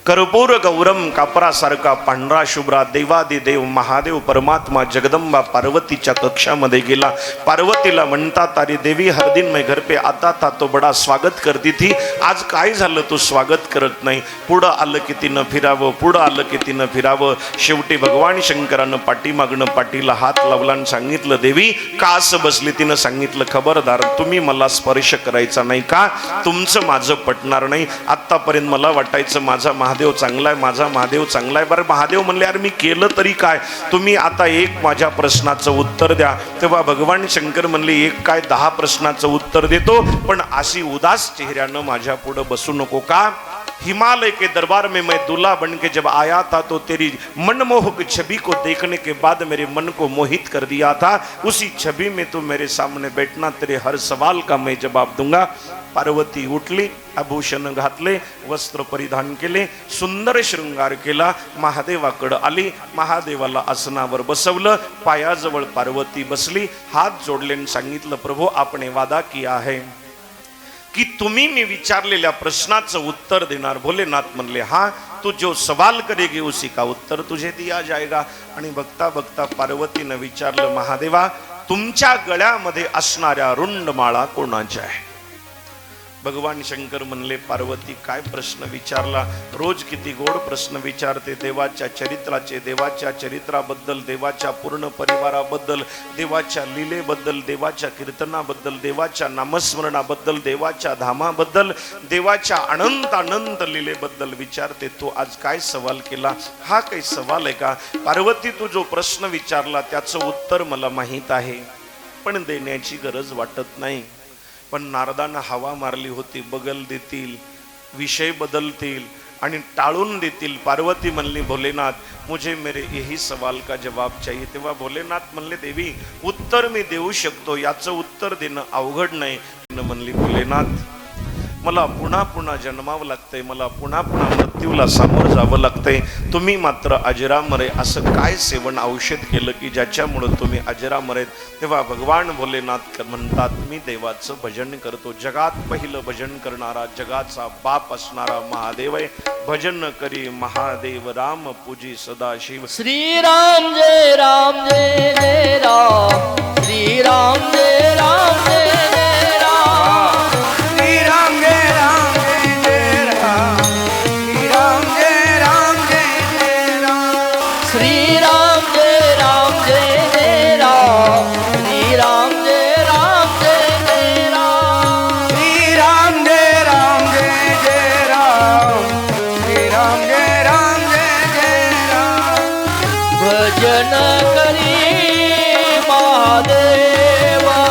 कर्पूर गौरम कापरासारखा पांढरा शुभ्रा देवादिदेव महादेव परमात्मा जगदंबा पार्वतीच्या कक्षामध्ये गेला. पार्वतीला म्हणतात, अरे देवी हर दिन मैं घर पे आता था तो बडा स्वागत करती थी, आज काय झालं तू स्वागत करत नाही? पुढं आलं की तिनं फिरावं, पुढं आलं की तिनं फिरावं. शेवटी भगवान शंकरानं पाठीमागणं पाठीला हात लावला आणि सांगितलं, देवी का असं बसली? तिनं सांगितलं, खबरदार तुम्ही मला स्पर्श करायचा नाही का? तुमचं माझं पटणार नाही. आत्तापर्यंत मला वाटायचं माझा महादेव चांगला आहे, माझा महादेव चांगला आहे. बरं महादेव म्हणले, अरे मी केलं तरी काय? तुम्ही आता एक माझ्या प्रश्नाचं उत्तर द्या. तेव्हा भगवान शंकर म्हणले, एक काय 10 प्रश्नाचं उत्तर देतो, पण अशी उदास चेहऱ्यानं माझ्या पुढं बसू नको का? हिमालय के दरबार में मैं दूल्हा बन के जब आया था तो तेरी मनमोहक छवि को देखने के बाद मेरे मन को मोहित कर दिया था. उसी छवि में तू मेरे सामने बैठना, तेरे हर सवाल का मैं जवाब दूंगा. पार्वती उठली, आभूषण घातले, वस्त्र परिधान केले, सुंदर शृंगार केला, महादेवाकडे आली, महादेवाला आसनावर बसवलं, पायाजवळ पार्वती बसली, हात जोडले आणि सांगितलं, प्रभू आपने वादा किया है कि तुम्ही मी विचारलेल्या प्रश्नाचं उत्तर देणार. भोलेनाथ म्हणले, हाँ तू जो सवाल करेगी उसी का उत्तर तुझे दिया जाएगा. आणि बघता बघता पार्वतीनं विचारलं, महादेवा तुमच्या गळ्यामध्ये असणाऱ्या रुंड माळा कोणाच्या आहे? भगवान शंकर म्हणले, पार्वती काय प्रश्न विचारला? रोज किती गोड प्रश्न विचारते. देवाच्या चरित्राचे, देवाच्या चरित्राबद्दल, देवाच्या पूर्ण परिवाराबद्दल, देवाच्या लीलेबद्दल, देवाच्या कीर्तनाबद्दल, देवाच्या नामस्मरणाबद्दल, देवाच्या धामाबद्दल, देवाच्या अनंत अनंत लीलेबद्दल विचारते. तू आज काय सवाल केला? हा काही सवाल आहे का? पार्वती तू जो प्रश्न विचारला त्याचं उत्तर मला माहीत आहे, पण देण्याची गरज वाटत नाही. पण नारदांना हवा मारली होती, बगल देतील, विषय बदलतील आणि टाळून देतील. पार्वती म्हणली, भोलेनाथ मुझे मेरे यही सवाल का जवाब चाहिए. तेव्हा भोलेनाथ म्हणले, देवी उत्तर मी देऊ शकतो, याचं उत्तर देणं अवघड नाही. म्हणली, भोलेनाथ मला पुन्हा पुन्हा जन्मावं लागतंय, मला पुन्हा पुन्हा मृत्यूला सामोरं जावं लागतंय. तुम्ही मात्र अजरामर आहे, असं काय सेवन औषध केलं की ज्याच्यामुळं तुम्ही अजरामर आहेत? तेव्हा भगवान भोलेनाथ म्हणतात, मी देवाचं भजन करतो. जगात पहिलं भजन करणारा, जगाचा बाप असणारा महादेव आहे. भजन करी महादेव राम पूजी सदाशिव. श्री राम जय राम जय जय राम, श्री राम जय राम जय जय राम. श्री राम जय राम जय जय राम, श्री राम जय राम जय जय राम. श्री राम जय राम जय जय राम, श्री राम जय राम जय जय राम. श्री राम जय राम जय जय राम, श्री राम जय राम जय जय राम. भजन करी महादेवा,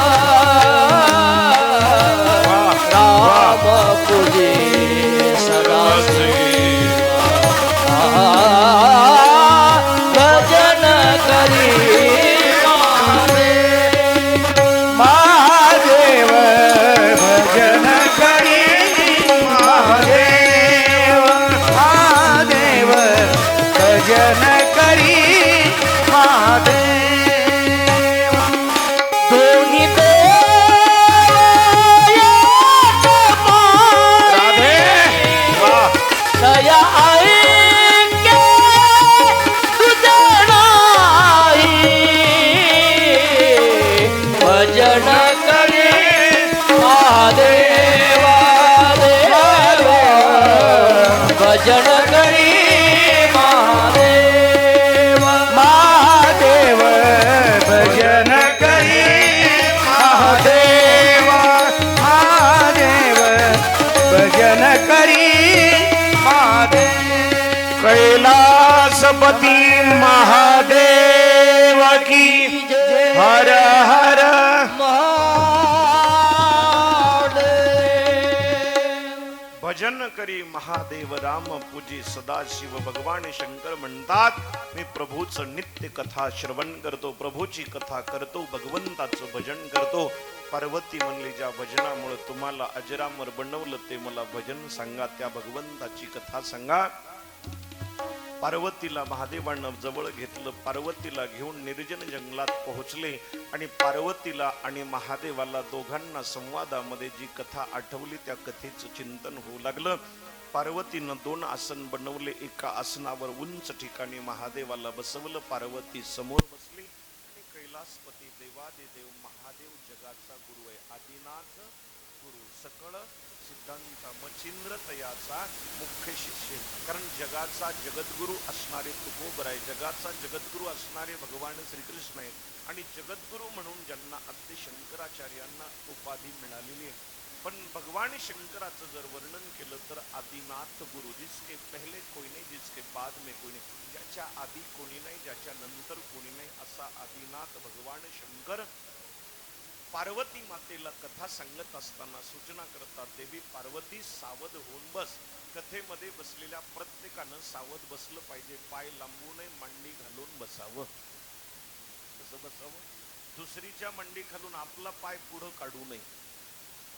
राम पूजे सदाशिवा. भजन करी महादेव, भजन करी महादेव, महादेव भजन करी महादेव. दोन्ही राधे वाह. दया ऐके तुझे नाही, भजन करे महादेवा देवा, भजन करी महादेवा. महादेव भजन करी महादेव, महादेव भजन करी महादेव. कैलासपती महादेव की हर हर. भजन करी महादेव राम पूजी सदाशिव. भगवान शंकर म्हणतात, मी प्रभूचं नित्य कथा श्रवण करतो, प्रभूची कथा करतो, भगवंताचं भजन करतो. पार्वती म्हणली, ज्या भजनामुळे तुम्हाला अजरामर बनवलं ते मला भजन सांगा, त्या भगवंताची कथा सांगा. पार्वतीला महादेवानं जवळ घेतलं, पार्वतीला घेऊन निर्जन जंगलात पोहोचले आणि पार्वतीला आणि महादेवाला दोघांना संवादामध्ये जी कथा आठवली त्या कथेचं चिंतन होऊ लागलं. पार्वतीनं 2 आसन बनवले. एका आसनावर उंच ठिकाणी महादेवाला बसवलं. पार्वती समोर बसली आणि कैलासपती देवादिदेव महादेव जगाचा गुरु आहे. आदिनाथ गुरु, सकळ सिद्धांत मच्छिंद्र तयाचा मुख्य शिष्य. कारण जगाचा जगद्गुरु असणारे तुकोबर आहे, जगाचा जगद्गुरु असणारे भगवान श्रीकृष्ण आहेत. आणि जगद्गुरु म्हणून ज्यांना आद्य शंकराचार्यांना उपाधी मिळालेली आहे. पण भगवान शंकराचं जर वर्णन केलं तर आदिनाथ गुरु, जिसके पहले कोई नाही, जिसके बाद में कोई नाही, ज्याच्या आधी कोणी नाही, ज्याच्या नंतर कोणी नाही, असा आदिनाथ भगवान शंकर पार्वती मातेला कथा सांगत असताना सूचना करतात. देवी पार्वती, सावध होऊन बस. कथेमध्ये बसलेल्या प्रत्येकानं सावध बसलं पाहिजे. पाय लांबू नये, मांडी घालून बसावं. कसं बसावं? दुसरीच्या मांडी घालून आपला पाय पुढं काढू नये,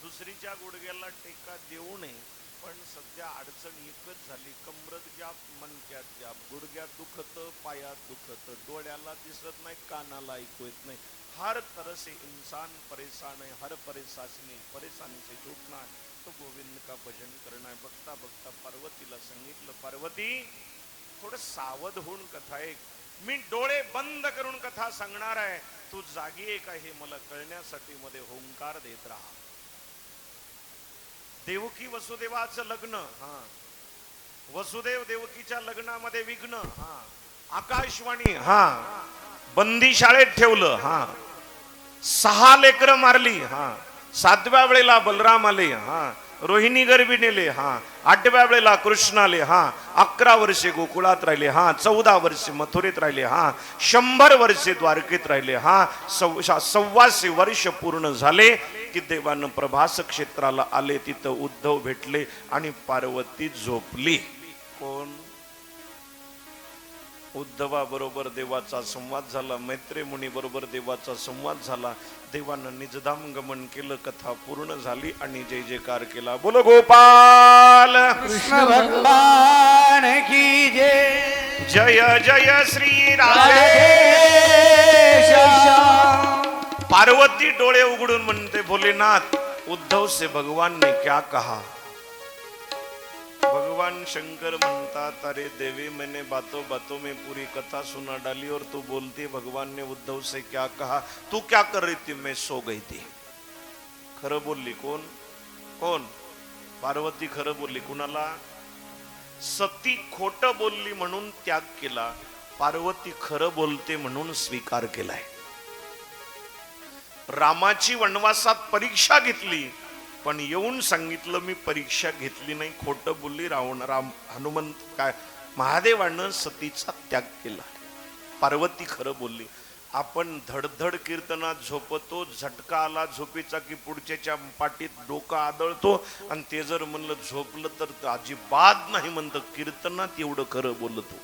दुसरीच्या गुडघ्याला टेका देऊ नये. पण सध्या अडचण एकच झाली, कमरत जाप, मनक्यात जाप, गुडघ्यात दुखत, पायात दुखत, डोळ्याला दिसत नाही, कानाला ऐकू येत नाही. हर तरह से इंसान परेशान है. हर परेशानी से छूटना है तो गोविंद का भजन करना है. बघता बघता पार्वतीला सांगितलं, पार्वती थोडं सावध होऊन कथा ऐक. मी डोळे बंद करून कथा सांगणार आहे, तू जागी आहे का हे मला कळण्यासाठी मध्ये होंकार देत राहा. देवकी वसुदेवाचं लग्न, हा, वसुदेव देवकीच्या लग्नामध्ये विघ्न, हा, आकाशवाणी, हा, बंदी शाळेत ठेवलं, हा, 6 लेकरं मारली, हा, 7व्या वेळेला बलराम आले, हा, रोहिणी गर्भी नेले, हा, 8व्या वेळेला कृष्ण आले, हा, 11 वर्षे गोकुळात राहिले, हा, 14 वर्षे मथुरेत राहिले, हा, 100 वर्षे द्वारकेत राहिले, हा, 125 वर्ष पूर्ण झाले की देवानं प्रभास क्षेत्राला आले. तिथं उद्धव भेटले आणि पार्वती झोपली. कोण? उद्धवा बरोबर देवाचा संवाद झाला, मैत्रे मुनी बरोबर देवाचा संवाद झाला. देवानं निजधाम गमन केलं. कथा पूर्ण झाली आणि जय जयकार केला. बोलो गोपाल कृष्ण भगवान की जय. जय जय श्री राधे श्याम. पार्वती डोळे उघडून म्हणते, भोलेनाथ, उद्धव से भगवान ने क्या कहा? भगवान शंकर म्हणतात, अरे देवी, मैंने बातों बातों में पूरी कथा सुना डाली और तू बोलती भगवान ने उद्धव से क्या कहा? तू क्या कर रही थी? मैं सो गई थी. खरं बोलली. कोण? कोण? पार्वती खरं बोलली. कुणाला? सती खोटं बोलली म्हणून त्याग केला, पार्वती खरं बोलते म्हणून स्वीकार केलाय. रामाची वनवासात परीक्षा घेतली, पण येऊन सांगितलं मी परीक्षा घेतली नाही, खोटं बोलली. हनुमंत काय महादेवानं सतीचा त्याग केला, पार्वती खरं बोलली. आपण धडधड कीर्तनात झोपतो, झटका आला झोपेचा की पुढच्याच्या पाठीत डोकं आदळतो, आणि ते जर म्हणलं झोपलं तर अजिबात नाही म्हणतं. कीर्तनात एवढं खरं बोलतो,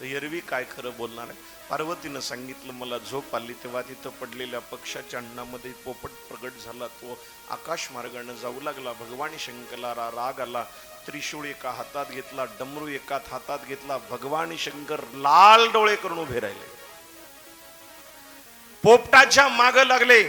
तर एरवी काय खरं बोलणार आहे? पार्वतीनं सांगितलं मला झोप आली. तेव्हा तिथं पडलेल्या पक्षाच्या अन्नामध्ये पोपट प्रगट झाला. तो आकाश मार्गाने जाऊ लागला. भगवान शंकराला राग आला. त्रिशूळ एका हातात घेतला, डमरू एका हातात घेतला. भगवान शंकर लाल डोळे करून उभे राहिले. पोपटाच्या माग लागले.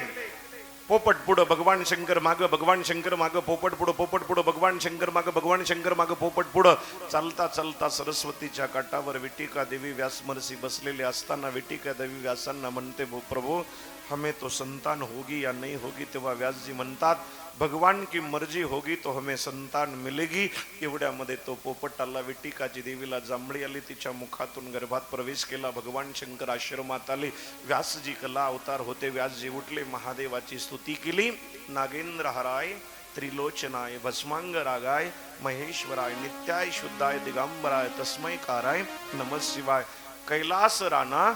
पोपट पुढं, भगवान शंकर माग, भगवान शंकर माग, पोपट पुढं, पोपट पुढं, भगवान शंकर माग, भगवान शंकर माग, पोपट पुढं. चालता चालता सरस्वतीच्या काठावर विटिका देवी व्यासमरसी बसलेले असताना विटिका देवी व्यासांना म्हणते, प्रभू हमें तो संतान होगी या नहीं होगी? तेव्हा व्यासजी म्हणतात, भगवान की मर्जी होगी तो हमें संतान मिलेगी. एवढ्यामध्ये तो पोपटाला विटिकाची देवीला जांभळी आली. तिच्या मुखातून गर्भात प्रवेश केला. भगवान शंकर आश्रमात आले. व्यासजी कला अवतार होते. व्यासजी उठले, महादेवाची स्तुती केली. नागेंद्र हराय, त्रिलोचनाय, भस्मांग रागाय, महेश्वराय, नित्याय शुद्धाय, दिगंबराय, तस्मै काराय नमः शिवाय. कैलास राणा,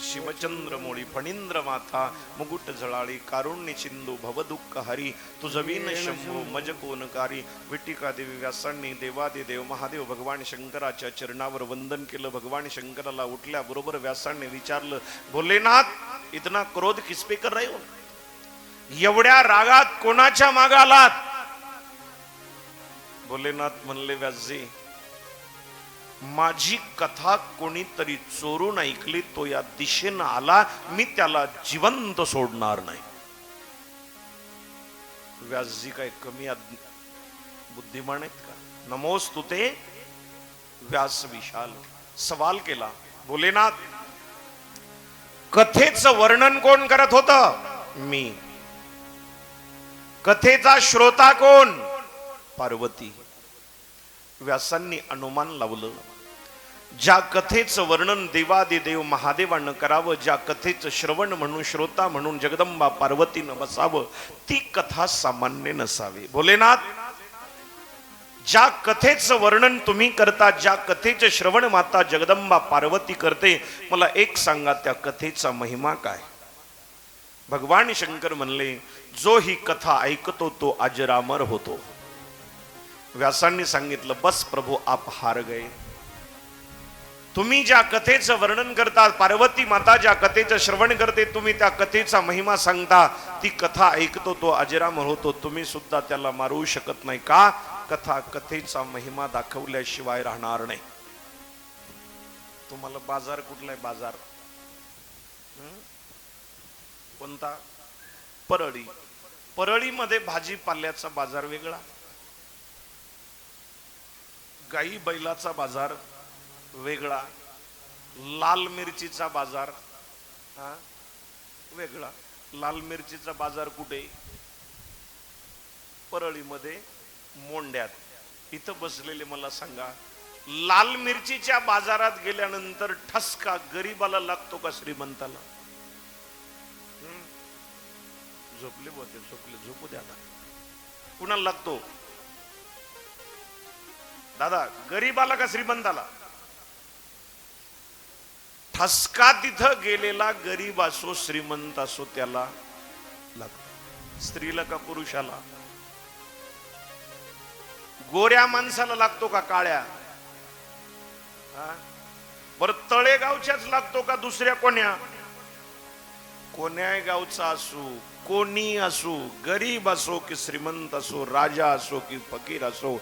शिवचंद्र मोळी, फणींद्र माथा, मुकुट झळाळी, कारुण्य चिंदू, भवदुःख हरी, तुझवीन शंभू मज कोनकारी. विटिका देवी व्यासांनी देवादिदेव महादेव भगवान शंकराच्या चरणावर वंदन केलं. भगवान शंकराला उठल्याबरोबर व्यासांनी विचारलं, भोलेनाथ इतना क्रोध किस पे कर रहे हो? एवढ्या रागात कोणाच्या माग आलात? भोलेनाथ म्हणले, व्यासजी माझी कथा कोणीतरी चोरून ऐकली, तो या दिशेनं आला, मी त्याला जिवंत सोडणार नाही. व्यासजी काय कमी बुद्धिमान आहेत का? नमोस्तुते व्यास विशाल. सवाल केला भोलेनाथ, कथेचं वर्णन कोण करत होत? मी. कथेचा श्रोता कोण? पार्वती. व्यासांनी अनुमान लावलं, ज्या कथेचं वर्णन देवादिदेव महादेवानं करावं, ज्या कथेचं श्रवण म्हणून श्रोता म्हणून जगदंबा पार्वतीनं बसावं, ती कथा सामान्य नसावी. भोलेनाथ, ज्या कथेचं वर्णन तुम्ही करता, ज्या कथेचं श्रवण माता जगदंबा पार्वती करते, मला एक सांगा, त्या कथेचा महिमा काय? भगवान शंकर म्हणले, जो ही कथा ऐकतो तो अजरामर होतो. व्यासांनी सांगितलं, बस प्रभू आप हार गए. तुम्ही ज्या कथेचं वर्णन करता, पार्वती माता ज्या कथेचं श्रवण करते, तुम्ही त्या कथेचा महिमा सांगता, ती कथा ऐकतो तो अजरामर होतो, तुम्ही सुद्धा त्याला मारू शकत नाही. का? कथा कथेचा महिमा दाखवल्याशिवाय राहणार नाही. तुम्हाला बाजार कुठला आहे? बाजार कोणता? परळी. परळीमध्ये भाजीपाल्याचा बाजार वेगळा, गाई बैलाचा बाजार वेगळा, लाल मिरचीचा बाजार वेगळा. लाल मिरचीचा बाजार कुठे? परळीमध्ये मोंड्यात. इथं बसलेले मला सांगा, लाल मिरचीच्या बाजारात गेल्यानंतर ठसका गरीबाला लागतो का श्रीमंताला? झोपले बोलते, झोपू द्या. कुणाला लागतो दादा? गरीबाला का श्रीमंताला? ठसका तिथं गेलेला गरीब असो श्रीमंत असो त्याला लागतो. स्त्रीला का पुरुषाला? गोऱ्या माणसाला लागतो का काळ्या? बरं, तळेगावच्याच लागतो का दुसऱ्या कोण्या? कोण्या गावचा असो, कोणी असो, गरीब असो की श्रीमंत असो, राजा असो की फकीर असो,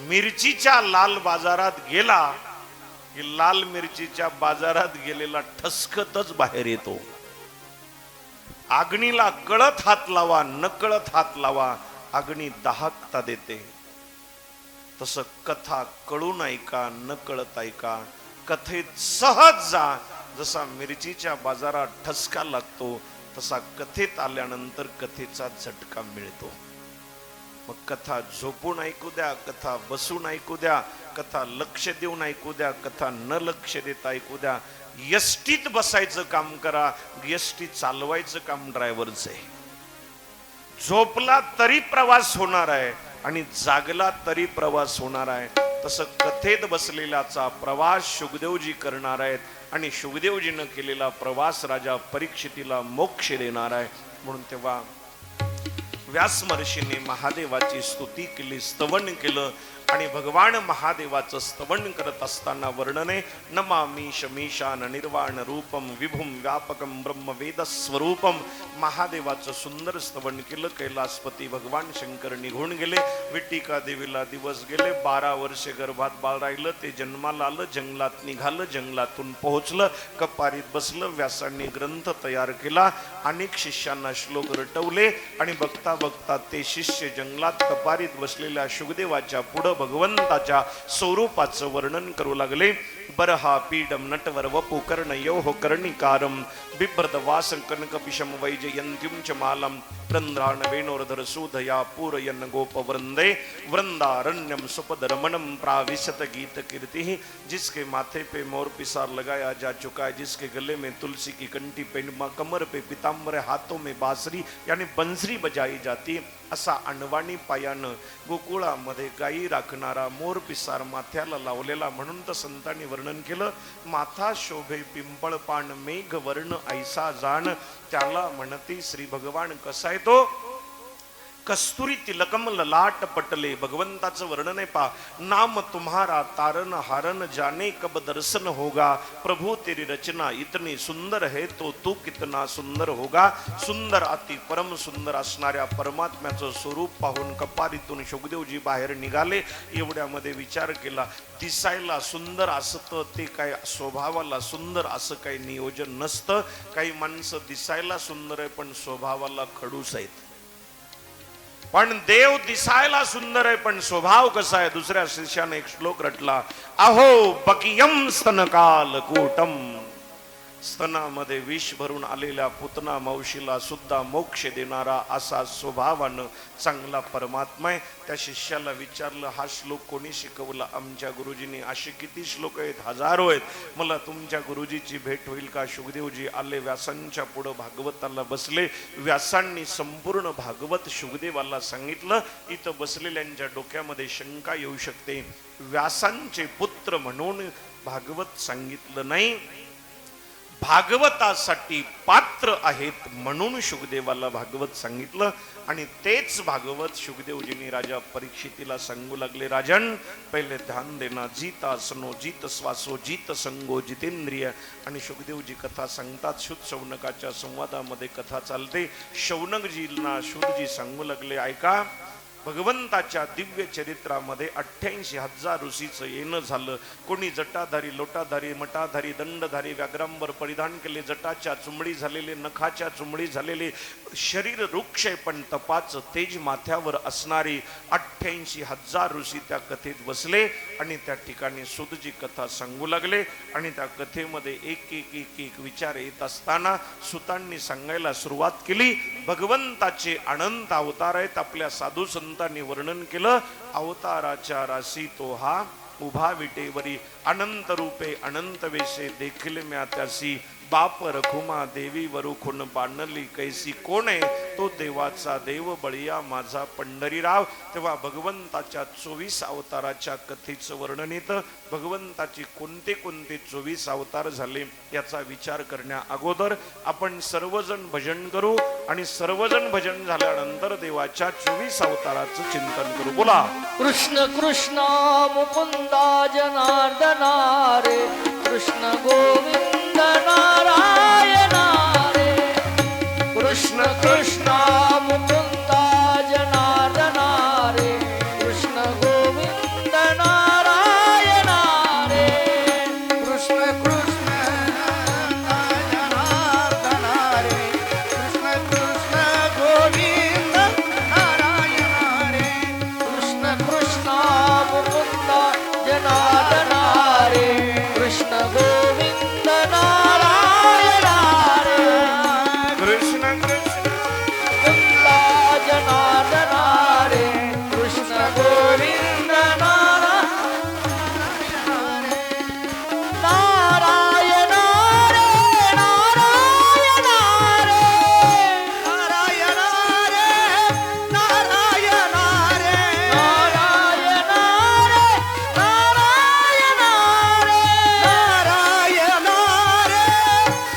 मिरचीच्या लाल बाजारात गेला की लाल मिरचीच्या बाजारात गेलेला ठसकतच बाहेर येतो. अग्नीला कळत हात लावा, नकळत हात लावा, अग्नी दाहकता देते. तसं कथा कळून ऐका, नकळत ऐका, कथेत सहज जा. जसा मिरचीच्या बाजारात ठसका लागतो, तसा कथेत आल्यानंतर कथेचा झटका मिळतो. मग कथा झोपून ऐकू द्या, कथा बसून ऐकू द्या, कथा लक्ष देऊन ऐकू द्या, कथा न लक्ष देता ऐकू द्या. एसटीत बसायचं काम करा, एसटी चालवायचं काम ड्रायव्हरचं आहे. झोपला तरी प्रवास होणार आहे आणि जागला तरी प्रवास होणार आहे. तसं कथेत बसलेल्याचा प्रवास शुकदेवजी करणार आहेत आणि शुकदेवजीनं केलेला प्रवास राजा परीक्षितीला मोक्ष देणार आहे. म्हणून तेव्हा व्यास महर्षीने महादेवाची स्तुती केली, स्तवन केलं. आणि भगवान महादेवाचं स्तवन करत असताना वर्णने, नमामि शमीशान निर्वाण रूपम विभुम व्यापकम ब्रह्म वेद स्वरूपम. महादेवाचं सुंदर स्तवन केलं. कैलासपती भगवान शंकर निघून गेले. विट्टिका देवीला दिवस गेले. 12 वर्षे गर्भात बाळ राहिलं. ते जन्माला आलं, जंगलात निघालं, जंगलातून पोहोचलं, कपारीत बसलं. व्यासांनी ग्रंथ तयार केला, अनेक शिष्यांना श्लोक रटवले आणि बघता बघता ते शिष्य जंगलात कपारीत बसलेल्या शुकदेवाच्या पुढं भगवंताच्या स्वरूपाचं वर्णन करू लागले. बरहा पीडम नटवर वपु कर्णयोः कर्णिकारम बिभ्रत वासं कनकपिशम वैजयन्तीं च मालम प्रंद्राण वेणोरधर सुधया पूरयन गोपवृंदे वृंदारण्यम सुपदरमणम प्राविशत गीत कीर्ति. जिसके माथे पे मोर पिसार लगाया जा चुका है, जिसके गले में तुलसी की कंठी पे, कमर पे पितांबर, हाथों में बांसुरी यानी बंसरी बजाई जाती, असा अणवाणी पायानं गोकुळामध्ये गायी राखणारा मोर पिसार माथ्याला लावलेला. म्हणून तर संतांनी वर्णन केलं, माथा शोभे पिंपळ पान मेघ वर्ण ऐसा जाण. त्याला म्हणते श्री भगवान. कसा आहे तो? कस्तुरी तिलकम ललाट पटले. भगवंताचं वर्णन आहे पा. नाम तुम्हारा तारन हारन जाने कब दर्शन होगा. प्रभु तेरी रचना इतनी सुंदर है तो तू कितना सुंदर होगा. सुंदर अति परम सुंदर असणाऱ्या परमात्म्याचं स्वरूप पाहून कपारीतून शुकदेवजी बाहेर निघाले. एवढ्यामध्ये विचार केला, दिसायला सुंदर असतं ते काय स्वभावाला सुंदर असं काही नियोजन नसतं. काही माणसं दिसायला सुंदर आहे पण स्वभावाला खडूस आहेत. पण देव दिसायला सुंदर आहे, पण स्वभाव कसा आहे. दुसऱ्या शिष्याने एक श्लोक रटला, अहो बकियम स्तनकाल कूटम. स्तनामध्ये विष भरून आलेल्या पुतना मावशीला सुद्धा मोक्ष देणारा असा स्वभावानं चांगला परमात्मा आहे. त्या शिष्याला विचारलं, हा श्लोक कोणी शिकवला? आमच्या गुरुजींनी. असे किती श्लोक आहेत? हजारो आहेत. मला तुमच्या गुरुजीची भेट होईल का? शुकदेवजी आले, व्यासांच्या पुढं भागवताला बसले. व्यासांनी संपूर्ण भागवत शुकदेवाला सांगितलं. इथं बसलेल्यांच्या डोक्यामध्ये शंका येऊ शकते, व्यासांचे पुत्र म्हणून भागवत सांगितलं नाही, भागवतासाठी पात्र आहेत म्हणून शुकदेवाला भागवत सांगितलं. आणि तेच भागवत शुकदेवजींनी राजा परीक्षितीला सांगू लागले, राजन पहिले ध्यान देना, जित आसनो जित श्वासो जित संगो जितेंद्रिय. आणि शुकदेवजी कथा सांगतात. शुद्ध शौनकाच्या संवादामध्ये कथा चालते. शौनकजींना शुद्धजी सांगू लागले, ऐका, भगवंताच्या दिव्य चरित्रामध्ये 88,000 ऋषीचं येणं झालं. कोणी जटाधारी, लोटाधारी, मटाधारी, दंडधारी, व्याघ्रांबर परिधान केले, जटाच्या चुंबडी झालेले, नखाच्या चुंबडी झालेले, शरीर वृक्ष पण तपाचं तेज माथ्यावर असणारी 88,000 ऋषी त्या कथेत बसले. आणि त्या ठिकाणी सुदजी कथा सांगू लागले. आणि त्या कथेमध्ये एक एक एक एक विचार येत असताना सुतांनी सांगायला सुरुवात केली, भगवंताचे अनंत अवतार आहेत. आपल्या साधू संतांनी वर्णन केलं, अवताराच्या राशी तो हा उभा विटेवरी, अनंत रूपे अनंत वेशे देखील म्या त्यासी, बाप रखुमा देवी वरुखुन बांधली कैसी, कोण आहे तो देवाचा देव बळिया माझा पंढरीराव. तेव्हा भगवंताच्या 24 अवताराच्या कथेचं वर्णन येतं. भगवंताची कोणते कोणते 24 अवतार झाले याचा विचार करण्या अगोदर आपण सर्वजण भजन करू. आणि सर्वजण भजन झाल्यानंतर देवाच्या 24 अवताराचं चिंतन करू. बोला, कृष्ण कृष्ण मुकुंदा जनार्दना रे, कृष्ण गोविंद नारायण रे, कृष्ण कृष्ण मुकुंदा जनार्दन रे, कृष्ण गोविंद नारायण रे, कृष्ण कृष्ण जनार्दन रे, कृष्ण कृष्ण गोविंद नारायण रे, कृष्ण कृष्ण मुकुंदा जनार्दन रे, कृष्ण गोविंद नारायण रे, कृष्ण कृष्ण मुकुंदा जनार्दन रे, कृष्ण गोविंद नारायण रे, नारायण रे, नारायण रे, नारायण रे, नारायण रे, नारायण रे, नारायण रे,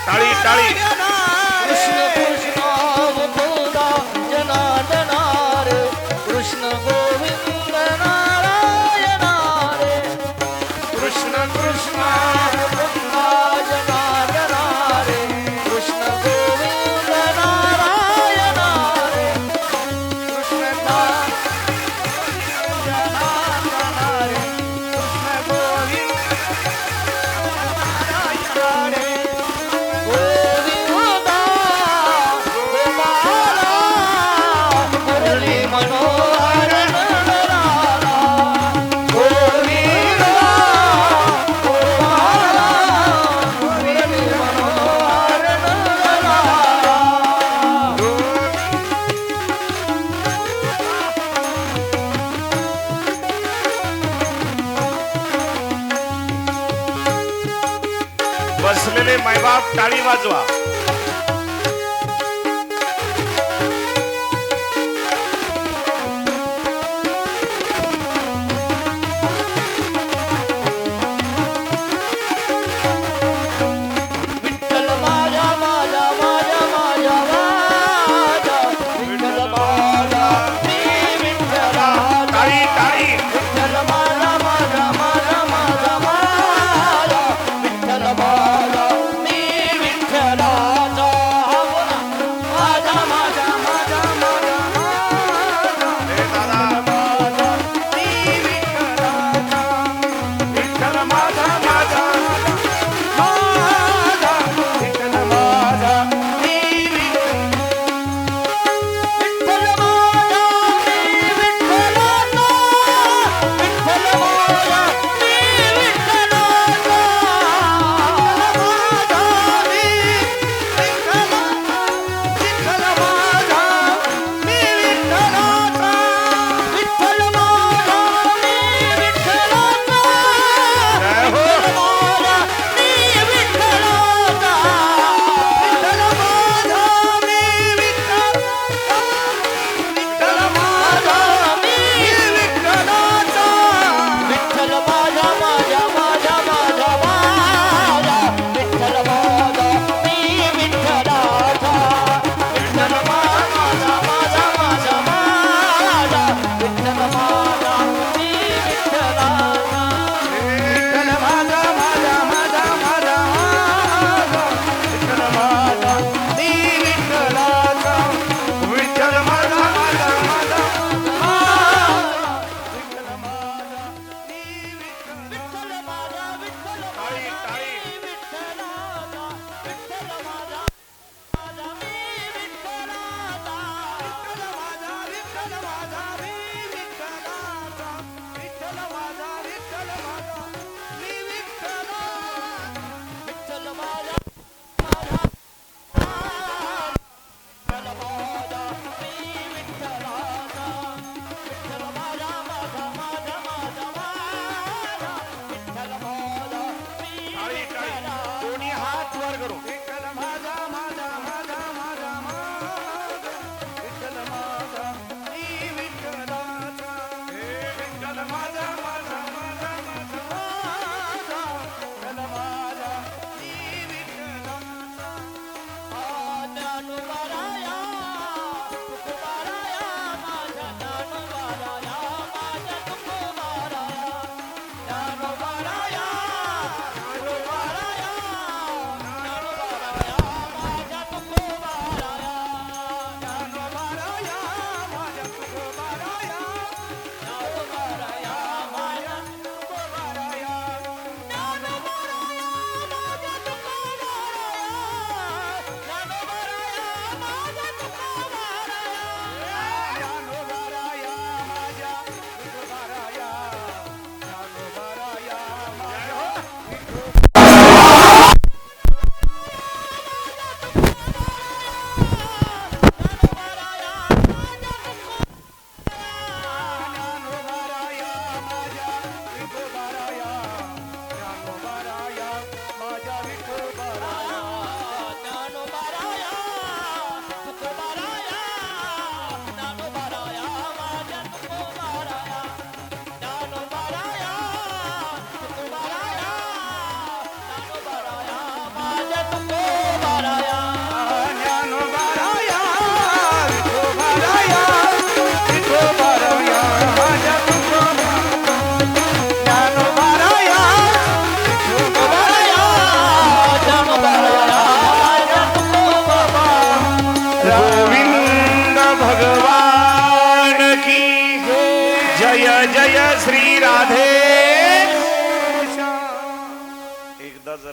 टाळी टाळी. कृष्ण कृष्ण मुकुंदा जनार्दन रे, कृष्ण गोविंद नारायण रे, कृष्ण कृष्ण मुकुंदा जनार्दन रे, कृष्ण गोविंद नारायण रे, कृष्ण जनार्दन रे, कृष्ण गोविंद नारायण रे, गोविंदा गोपाला मुरली मनोहर नंदलाला, गोविंदा गोपाला मुरली मनोहर नंदलाला. बसलेले मायबाप टाळी वाजवा. विठ्ठल माझा माझा माझा माझा माझा, विठ्ठल माझा मी विठ्ठलाचा, टाळी टाळी. विठ्ठल माझा माझा माझा माझा माझा, विठ्ठल माझा मी विठ्ठलाचा.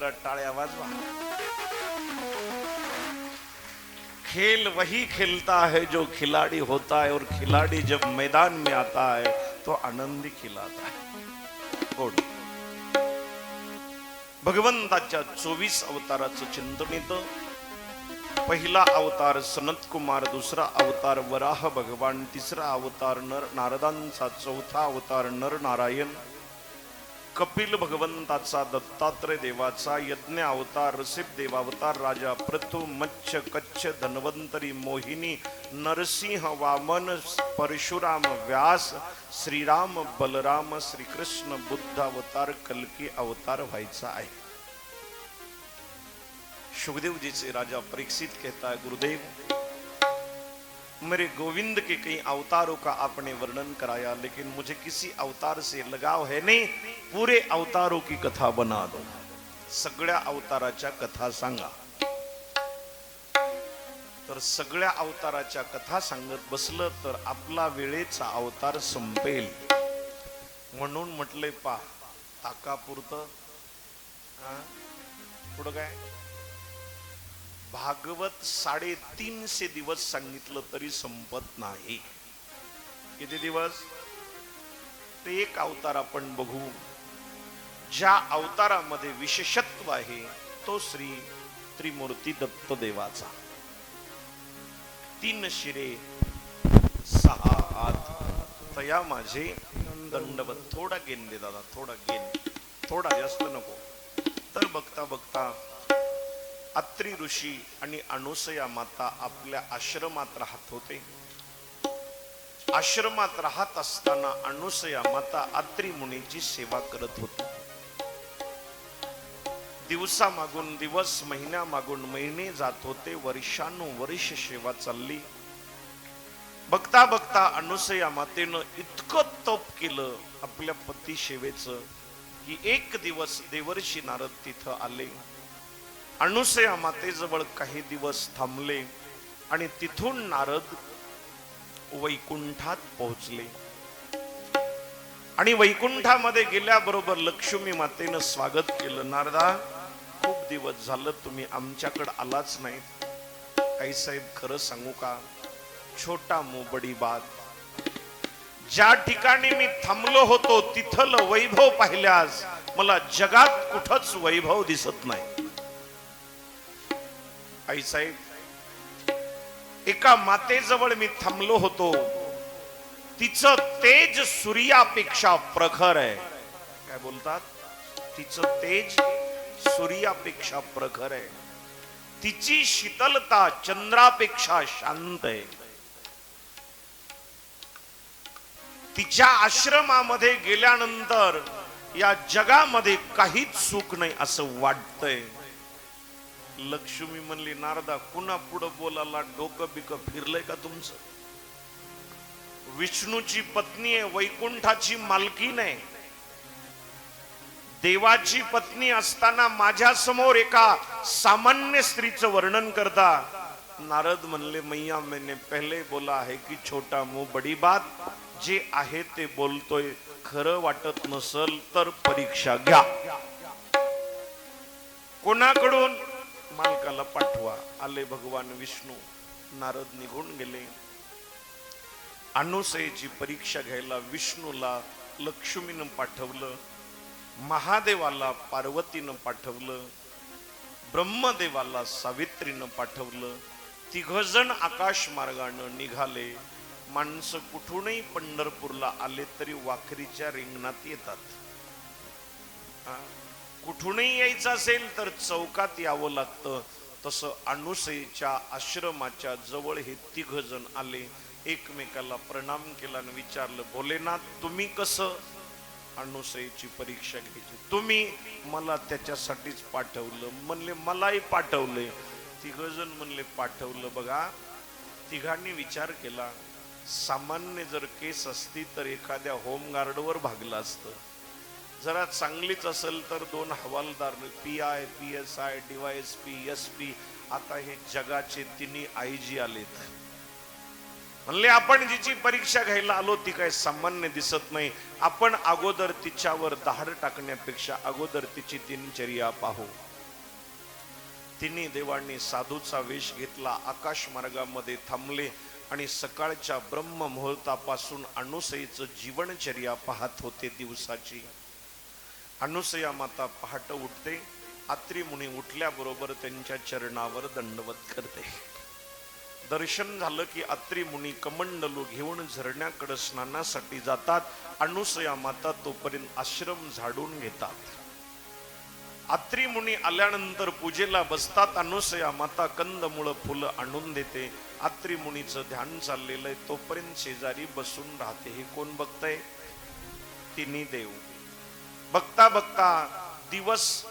जरा टाळ्या वाजवा. खेल वही खेलता है जो खिलाड़ी होता है, और खिलाड़ी जब मैदान में आता है तो आनंदी खिलाता है. गोड. भगवंताच्या 24 अवताराचं चिंतन येतं. पहिला अवतार सनत कुमार, दुसरा अवतार वराह भगवान, तिसरा अवतार नारदांचा, चौथा अवतार नर नारायण, कपिल भगवंताचा, दत्तात्रय देवाचा, यज्ञ अवतार, ऋषभ देवावतार, राजा पृथु, मच्छ, कच्छ, धन्वंतरी, मोहिनी, नरसिंह, वामन, परशुराम, व्यास, श्रीराम, बलराम, श्रीकृष्ण, बुद्ध अवतार, कल्की अवतार व्हायचा आहे. सुखदेव जी से राजा परीक्षित कहता है, गुरुदेव मेरे गोविंद के कई अवतारों का आपने वर्णन कराया, लेकिन मुझे किसी अवतार से लगाव है नहीं, पूरे अवतारों की कथा बना दो. सगळ्या अवताराच्या कथा सांगा. तर सगळ्या अवताराच्या कथा सांगत बसलं तर आपला वेळेचा अवतार संपेल. म्हणून म्हटले पा ताकापुरतं पुढं काय भागवत 350 दिवस सांगितलं तरी संपत नाही. किती दिवस? ते एक अवतार आपण बघू. ज्या अवतारामध्ये विशेषत्व आहे तो श्री त्रिमूर्ती दत्त देवाचा. 3 शिरे 6 हात तया माझे दंडवत. थोडा गेन दे दादा, थोडा गेन, थोडा, जास्त नको. तर बघता बघता अत्रि ऋषी आणि अनुसया माता आपल्या आश्रमात राहत होते. आश्रमात राहत असताना अनुसया माता अत्रि मुनीची सेवा करत होती. दिवसा मागून दिवस, महिन्या मागून महिने जात होते. वर्षानुवर्ष सेवा चालली. बघता बघता अनुसया मातेनं इतकं तप केलं आपल्या पती सेवेचं की एक दिवस देवर्षी नारद तिथं आले. अनुसया मातेजवळ काही दिवस थांबले आणि तिथून नारद वैकुंठात पोहोचले. आणि वैकुंठामध्ये गेल्याबरोबर लक्ष्मी मातेनं स्वागत केलं. नारदा, खूप दिवस झालं तुम्ही आमच्याकडे आलाच नाही. आई साहेब, खरं सांगू का, छोटा मुंह बडी बात. ज्या ठिकाणी मी थांबलो होतो तिथलं वैभव पाहिल्यास मला जगात कुठंच वैभव दिसत नाही. आई साहेब, एका मातेजवळ मी थांबलो होतो, तिचं तेज सूर्यापेक्षा प्रखर आहे. काय बोलतात? तिचं तेज सूर्यापेक्षा प्रखर आहे. तिची शीतलता चंद्रापेक्षा शांत आहे. तिच्या आश्रमामध्ये गेल्यानंतर या जगामध्ये काहीच सुख नाही असं वाटतंय. लक्ष्मी म्हणली, नारदा, कुणा पुढं बोलायला डोकं बिकं फिरलंय का तुमचं? विष्णूची पत्नी आहे, वैकुंठाची मालकीण आहे. देवाची पत्नी असताना माझ्या समोर एका सामान्य स्त्रीचं वर्णन करता. नारद म्हणले, मैया मैंने पहले बोला है की छोटा मुंह बडी बात. जे आहे ते बोलतोय, खरं वाटत नसल तर परीक्षा घ्या. कोणाकडून? मालकाला पाठवा. आले भगवान विष्णू. नारद निघून गेले. अनुसयेची परीक्षा घ्यायला विष्णूला लक्ष्मीनं पाठवलं, महादेवाला पार्वतीनं पाठवलं, ब्रह्मदेवाला सावित्रीनं पाठवलं. तिघजण आकाश मार्गानं निघाले. माणसं कुठूनही पंढरपूरला आले तरी वाखरीच्या रिंगणात येतात. कुठूनही यायचं असेल तर चौकात यावं लागतं. तसं अनुसयेच्या आश्रमाच्या जवळ हे तिघजण आले. एकमेकाला प्रणाम केला आणि विचारलं, भोलेनाथ तुम्ही कसं? अनुसयेची परीक्षा घ्यायची. तुम्ही? मला त्याच्यासाठीच पाठवलं. म्हणले मलाही पाठवले. तिघजण म्हणले पाठवलं. बघा, तिघांनी विचार केला, सामान्य जर केस असती तर एखाद्या होमगार्डवर भागलं असतं. जरा चांगलीच असेल तर 2 हवालदार, PI, PSI, DYSP, SP. आता हे जगाचे 3 IG आलेत. म्हणले आपण जिची परीक्षा घ्यायला आलो ती काय सामान्य दिसत नाही. आपण अगोदर तिच्यावर दहाड टाकण्यापेक्षा अगोदर तिची दिनचर्या पाहू. तिन्ही देवांनी साधूचा वेश घेतला, आकाश मार्गामध्ये थांबले आणि सकाळच्या ब्रह्म मुहूर्तापासून अनुसयेचं जीवनचर्या पाहत होते दिवसाची. अनुसया माता पहाट उठते, अत्री मुनी उठल्याबरोबर त्यांच्या चरणावर दंडवत करते. दर्शन झालं की अत्री मुनी कमंडलू घेऊन झरण्याकडे स्नानासाठी जातात. अनुसया माता तोपर्यंत आश्रम झाडून घेतात. अत्री मुनी आल्यानंतर पूजेला बसतात. अनुसया माता कंदमुळं फुलं आणून देते. अत्री मुनीचं ध्यान चाललेलं आहे, तोपर्यंत शेजारी बसून राहते. हे कोण बघतंय? तिन्ही देव. बघता बघता दिवस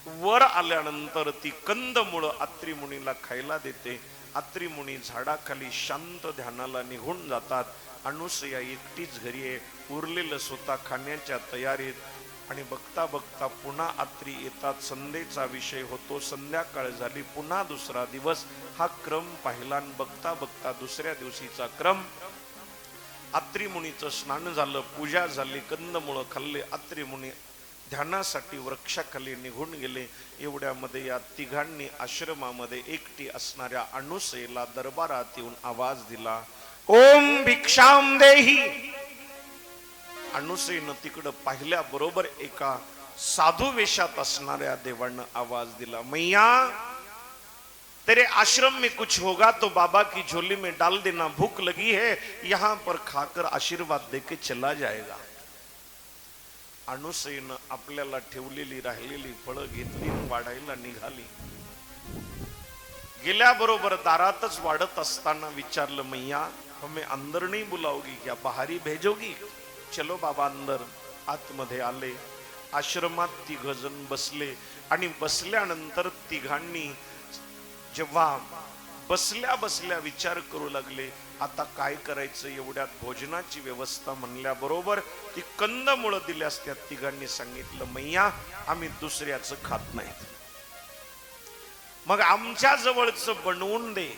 वर आल्यानंतर ती कंदमुळं अत्री मुनीला खायला देते. अत्री मुनी झाडाखाली शांत ध्यानाला निघून जातात. अनुसया एकटीच घरी आहे, उरलेलं स्वतः खाण्याच्या तयारीत. आणि बघता बघता पुन्हा अत्री येतात. संध्येचा विषय होतो, संध्याकाळ झाली, पुन्हा दुसरा दिवस. हा क्रम पाहिला. बघता बघता दुसऱ्या दिवशीचा क्रम. अत्री मुनीचं स्नान झालं, पूजा झाली, कंदमुळं खाल्ले. अत्री मुनी ध्यानासाठी वृक्षाखाली निघून गेले. एवढ्यामध्ये या तिघांनी आश्रमामध्ये एकटी असणाऱ्या अनुसयेला दरबारात येऊन आवाज दिला, ओम भिक्षाम देही. अनुसयेनं तिकडं पाहिल्या बरोबर एका साधू वेशात असणाऱ्या देवानं आवाज दिला, मैया तेरे आश्रम में कुछ होगा तो बाबा की झोली में डाल देना, भूख लगी है यहां पर खाकर आशीर्वाद देके चला जाएगा. अनुसयेनं आपल्याला ठेवलेली राहिलेली फळं घेतली, वाढायला निघाली. गेल्याबरोबर दारातच वाढत असताना विचारलं, मैया हमें अंदर नहीं बुलाओगी क्या, बाहर ही भेजोगी? चलो बाबा अंदर. आतमध्ये आले. आश्रमात तिघ जण बसले आणि बसल्यानंतर तिघांनी जेव्हा बसल्या बसल्या विचार करू लागले, आता काय करायचं. एवढ्यात भोजनाची व्यवस्था म्हणल्याबरोबर ती कंदमुळं दिल्या असत्या. तिघांनी सांगितलं, मैया आम्ही दुसऱ्याचं खात नाहीत, मग आमच्या जवळचं बनवून दे.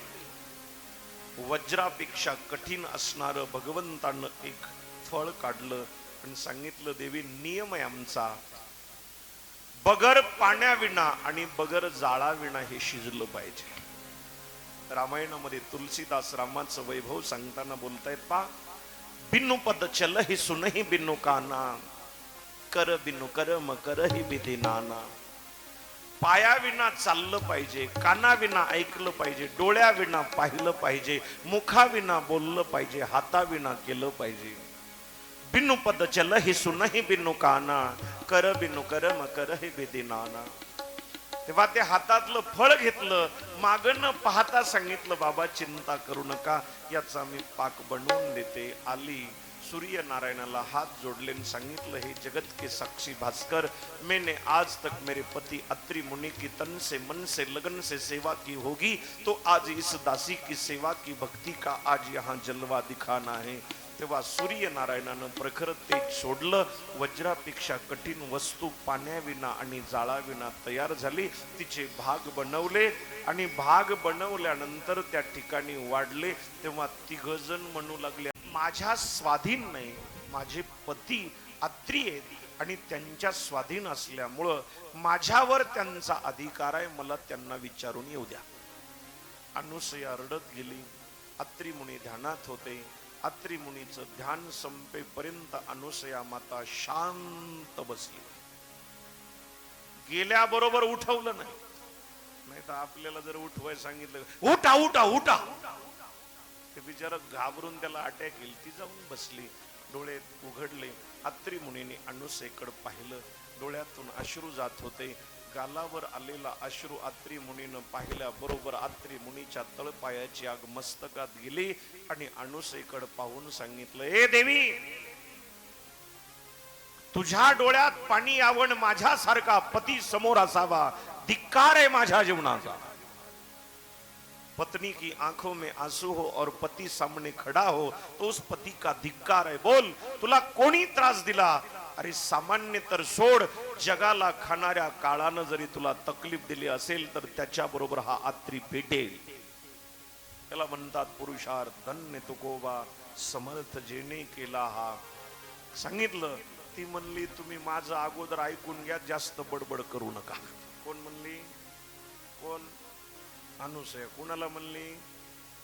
वज्रापेक्षा कठीण असणारं भगवंतानं एक फळ काढलं आणि सांगितलं, देवी नियम आहे आमचा, बगर पाण्याविना आणि बगर जाळाविना हे शिजलं पाहिजे. रामायणामध्ये तुलसीदास रामाचं वैभव सांगताना बोलतायत, पा बिनु पद चल ही सुनही बिनु काना, कर बिनु करम करही विधी नाना. पायाविना चाललं पाहिजे, कानाविना ऐकलं पाहिजे, डोळ्याविना पाहिलं पाहिजे, मुखाविना बोललं पाहिजे, हाताविना केलं पाहिजे. बिनु पद चल ही सुनही बिनु काना, कर बिनु करम करही विधी नाना. तेव्हा ते हातातलं फळ घेतलं, मागणं पाहता सांगितलं, बाबा चिंता करू नका, याचा मी पाक बनवून देते. आली सूर्यनारायणाला हात जोडले सांगितलं, हे जगत के साक्षी भास्कर, मैंने आज तक मेरे पति अत्रि मुनि की तन से मन से लगन से सेवा की होगी, तो आज इस दासी की सेवा की भक्ति का आज यहाँ जलवा दिखाना है. तेव्हा सूर्यनारायणानं प्रखर तेज सोडलं. वज्रापेक्षा कठीण वस्तू पाण्याविना आणि जाळाविना तयार झाली. तिचे भाग बनवले आणि भाग बनवल्यानंतर त्या ठिकाणी वाढले. तेव्हा तिघजण म्हणू लागले, माझ्या स्वाधीन नाही, माझे पती अत्री आहेत आणि त्यांच्या स्वाधीन असल्यामुळं माझ्यावर त्यांचा अधिकार आहे, मला त्यांना विचारून येऊ द्या. अनुसया रडत गेली. अत्री मुनी ध्यानात होते. अत्री मुनीचं ध्यान संपेपर्यंत अनुसया माता शांत बसली. गेल्याबरोबर उठवलं नाही, नाही तर आपल्याला जर उठवाय सांगितलं, उठा उठा उठा, ते बिचारा घाबरून त्याला अटॅक येईल. ती जाऊन बसली. डोळे उघडले. अत्री मुनीने अनुसयेकडे पाहिलं. डोळ्यातून अश्रू जात होते. गालावर आलेला अश्रू अत्री मुनीनं पाहिल्या बरोबर अत्री मुनीच्या तळपायाची आग मस्तकात गेली आणि अनुसयेकडे पाहून सांगितलं, ए देवी, तुझ्या डोळ्यात पाणी यावं, माझ्यासारखा पती समोर असावा, धिक्कार आहे माझ्या जीवनाचा. पत्नी की आंखों में आंसू हो और पति सामने खड़ा हो तो उस पति का धिक्कार है. बोल, तुला कोणी त्रास दिला? अरे सामान्य तर सोड, जगाला खाणाऱ्या काळानं जरी तुला तकलीफ दिली असेल तर त्याच्या बरोबर हा अत्री भेटेल. त्याला म्हणतात पुरुषार्थ. धन्य तुकोबा समर्थ जेने केला हा. सांगितलं. ती म्हणली, तुम्ही माझं अगोदर ऐकून घ्या, जास्त बडबड करू नका. कोण म्हणली? कोण? अनुसया. कुणाला म्हणली?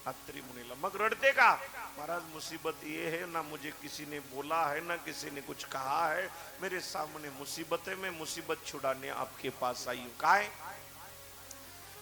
अत्रि मुनीला. मग रडते का? महाराज मुसीबत ये है ना, मुझे किसी ने बोला है ना किसी ने कुछ कहा है, मेरे सामने मुसीबत है, मैं मुसीबत छुड़ाने आपके पास आई हूं. काय?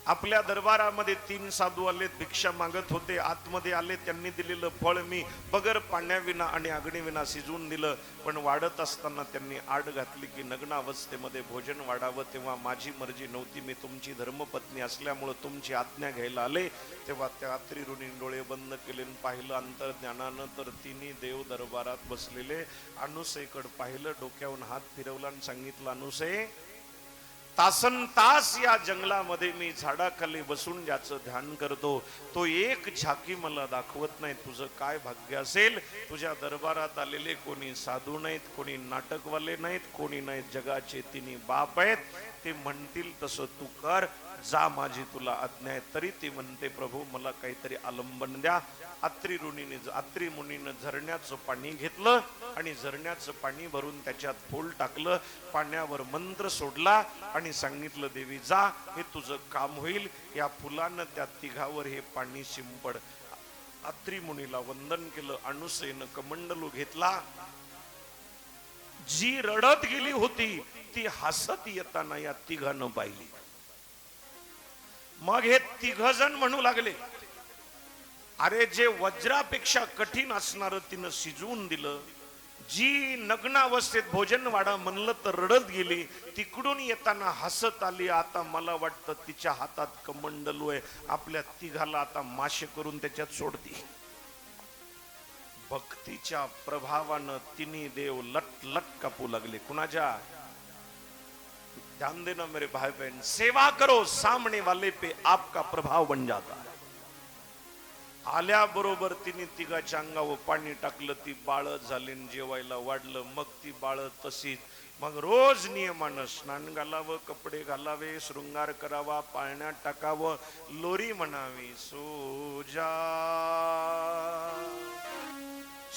आपल्या दरबारामध्ये 3 साधू आले, भिक्षा मागत होते. आतमध्ये आले, त्यांनी दिलेलं फळ मी बगर पाण्याविना आणि अग्नीविना शिजवून दिलं. पण वाढत असताना त्यांनी आड घातली की नग्न अवस्थेमध्ये भोजन वाढावं. तेव्हा माझी मर्जी नव्हती, मी तुमची धर्मपत्नी असल्यामुळं तुमची आज्ञा घ्यायला आले. तेव्हा त्या अत्रि ऋनी डोळे बंद केले, पाहिलं अंतर्ज्ञानानं तर तिन्ही देव दरबारात बसलेले. अनुसयेकडे पाहिलं, डोक्यावरून हात फिरवला आणि सांगितलं, अनुसये, तासन तास या जंगलामध्ये मी झाडाखाली बसून ज्याचं ध्यान करतो, तो एक झाकी मला दाखवत नाही. तुझं काय भाग्य असेल. तुझ्या दरबारात आलेले कोणी साधू नाहीत, कोणी नाटकवाले नाहीत, कोणी नाहीत, जगाचे तिन्ही बाप आहेत. ते म्हणतील तसं तू कर, जा, माझी तुला आज्ञा आहे. तरी ती म्हणते, प्रभू मला काहीतरी आलंबन द्या. अत्रि मुनीनं झरण्याचं पाणी घेतलं आणि झरण्याचं पाणी भरून त्याच्यात फूल टाकलं, पाण्यावर मंत्र सोडला आणि सांगितलं, देवी जा, हे तुझं काम होईल. या फुलानं त्या तिघावर हे पाणी शिंपड. अत्रि मुनीला वंदन केलं. अनुसयेनं कमंडलू घेतला. जी रडत गेली होती ती हसत येताना या तिघांना पाहिली. मग हे तिघ जण म्हणू लागले, अरे जे वज्रापेक्षा कठीण असणार तिनं शिजवून दिलं. जी नग्न अवस्थेत भोजन वाढा म्हणलं तर रडत गेली, तिकडून येताना हसत आली. आता मला वाटतं तिच्या हातात कमंडलू आहे, आपल्या तिघाला आता माशे करून त्याच्यात सोडती. भक्तीच्या प्रभावानं तिन्ही देव लट लट कापू लागले. कुणाच्या? ध्यान देना मेरे भाई बहन, सेवा करो, सामने वाले पे आपका प्रभाव बन जाता है. आल्या बरोबर तिने तिघाच्या अंगावर पाणी टाकलं, ती बाळ झाली, जेवायला वाढलं. मग ती बाळ तशीच. मग रोज नियमानं स्नान घालावं, कपडे घालावे, शृंगार करावा, पाळण्यात टाकावं, लोरी म्हणावी, सोजा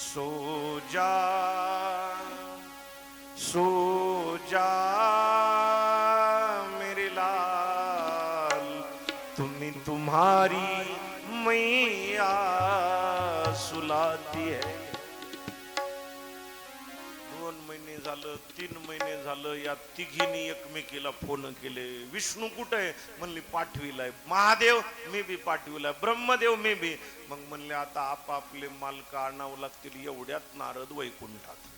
सोजा सोजा मेरे लाल, तुम्ही तुम्हारी मैया सुलाती है. 2 महिने झालं, 3 महिने झालं, या तिघींनी एकमेकीला फोन केले. विष्णू कुठे आहे? म्हणली पाठविलाय. महादेव? मी बी पाठविलाय. ब्रह्मदेव? मी बी. मग म्हणले आता आपापले मालक आणावं लागतील. एवढ्यात नारद वैकुंठात.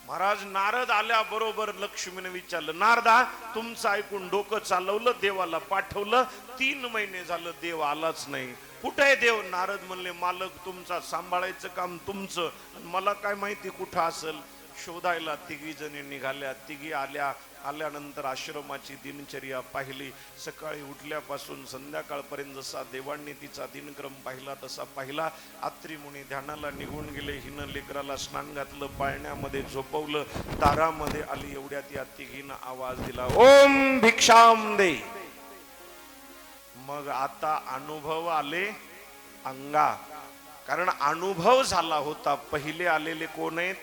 महाराज नारद आल्याबरोबर लक्ष्मीने विचारलं, नारदा तुमचं ऐकून डोकं चालवलं, देवाला पाठवलं, 3 महिने झालं देव आलाच नाही. कुठे आहे देव? नारद म्हणले, मालक तुमचा सांभाळायचं काम तुमचं, मला काय माहिती कुठं असेल. शोधायला तिघी जणी निघाल्या. तिघी आल्यानंतर आश्रमाची दिनचर्या पाहिली. सकाळी उठल्यापासून संध्याकाळपर्यंत जसा देवांनी तिचा दिनक्रम पाहिला तसा पाहिला. अत्रि मुनी ध्यानाला निघून गेले. हिनं लेकराला स्नान घातलं, पाळण्यामध्ये झोपवलं, दारामध्ये आली. एवढ्यात या तिघीनं आवाज दिला, ओम भिक्षाम दे. मग आता अनुभव आले अंगा, कारण अनुभव झाला होता. पहिले आलेले कोण आहेत?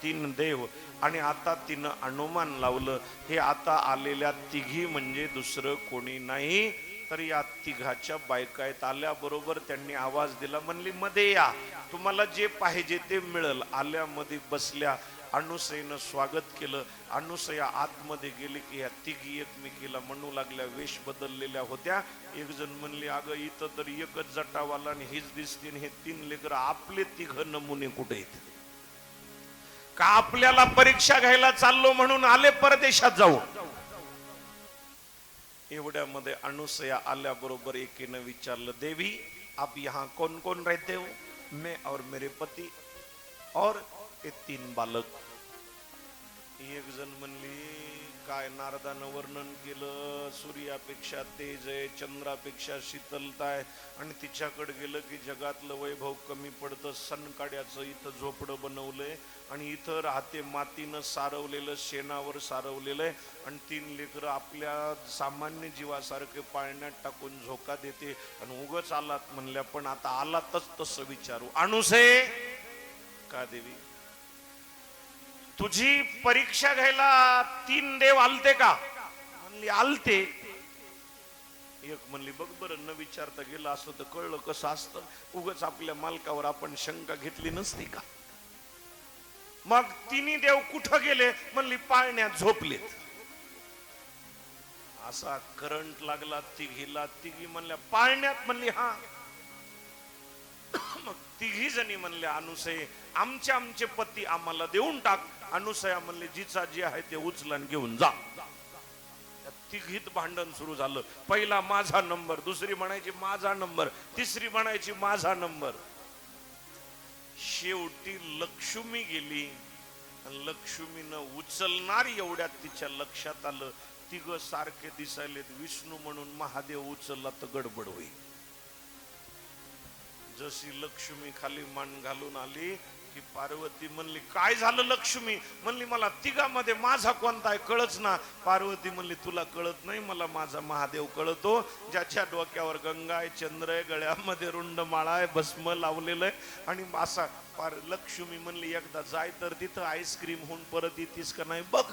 3 देव. आणि आता तिनं अनुमान लावलं, हे आता आलेल्या तिघी म्हणजे दुसरं कोणी नाही, तर या तिघाच्या बायका आहेत. आल्याबरोबर त्यांनी आवाज दिला, म्हणली मध्ये या, तुम्हाला जे पाहिजे ते मिळेल. आल्यामध्ये बसल्या. अनुसयेनं स्वागत केलं. अनुसया आतमध्ये गेली की या तिघी एकमेकीला म्हणू लागल्या. वेश बदललेल्या होत्या. एक जण म्हणली, अगं इथं तर एकच जटावाला आणि हीच दिसते, हे 3 लेकर, आपले 3 नमुने कुठे आहेत? का आपल्याला परीक्षा घ्यायला चाललो म्हणून आले परदेशात जाऊन? एवढ्यामध्ये अनुसया आल्याबरोबर एकीनं विचारलं, देवी आप यहाँ कौन कौन रहते हो? मैं और मेरे पति और ये 3 बालक. एक जण म्हणली, काय नारदानं वर्णन केलं, सूर्यापेक्षा तेज आहे, चंद्रापेक्षा शीतलता आहे, आणि तिच्याकडे गेलं की जगातलं वैभव कमी पडतं. सनकाड्याचं इथं झोपडं बनवलंय आणि इथं राहते मातीनं सारवलेलं, शेणावर सारवलेलं आहे, आणि 3 लेकरं आपल्या सामान्य जीवासारखे पाळण्यात टाकून झोका देते. आणि उगच आलात म्हणल्या, पण आता आलातच तसं विचारू. अनुसे का देवी, तुझी परीक्षा घ्यायला 3 देव आलते का? म्हणली आलते. एक म्हणली बघ बरं, न विचारता गेलं असतं तर कळलं कसं असतं, उगाच आपल्या मालकावर आपण शंका घेतली नसती का? मग तिन्ही देव कुठं गेले? म्हणली पाळण्यात झोपलेत. असा करंट लागला तिघीला. तिघी म्हणल्या पाळण्यात? म्हणली हा. मग तिघी जणी म्हणल्या अनुसये आमचे पती आम्हाला देऊन टाक. अनुसया म्हणले जिचा जी आहे ते उचलन घेऊन जा. तिघीत भांडण सुरू झालं. पहिला माझा नंबर, दुसरी म्हणायची माझा नंबर, तिसरी म्हणायची माझा नंबर. शेवटी लक्ष्मी गेली. लक्ष्मीनं उचलणार एवढ्यात तिच्या लक्षात आलं तिघ सारखे दिसायलेत, विष्णू म्हणून महादेव उचलला तर गडबड होईल. जशी लक्ष्मी खाली मान घालून आली की पार्वती म्हणली काय झालं लक्ष्मी? म्हणली मला तिघामध्ये माझा कोणता आहे कळच ना. पार्वती म्हणली तुला कळत नाही, मला माझा महादेव कळतो, ज्याच्या डोक्यावर गंगा आहे, चंद्र आहे, गळ्यामध्ये रुंड माळा आहे, भस्म लावलेलं आहे. आणि असा लक्ष्मी म्हणली एकदा जाय तर तिथं आईस्क्रीम होऊन परत येतीस का नाही बघ.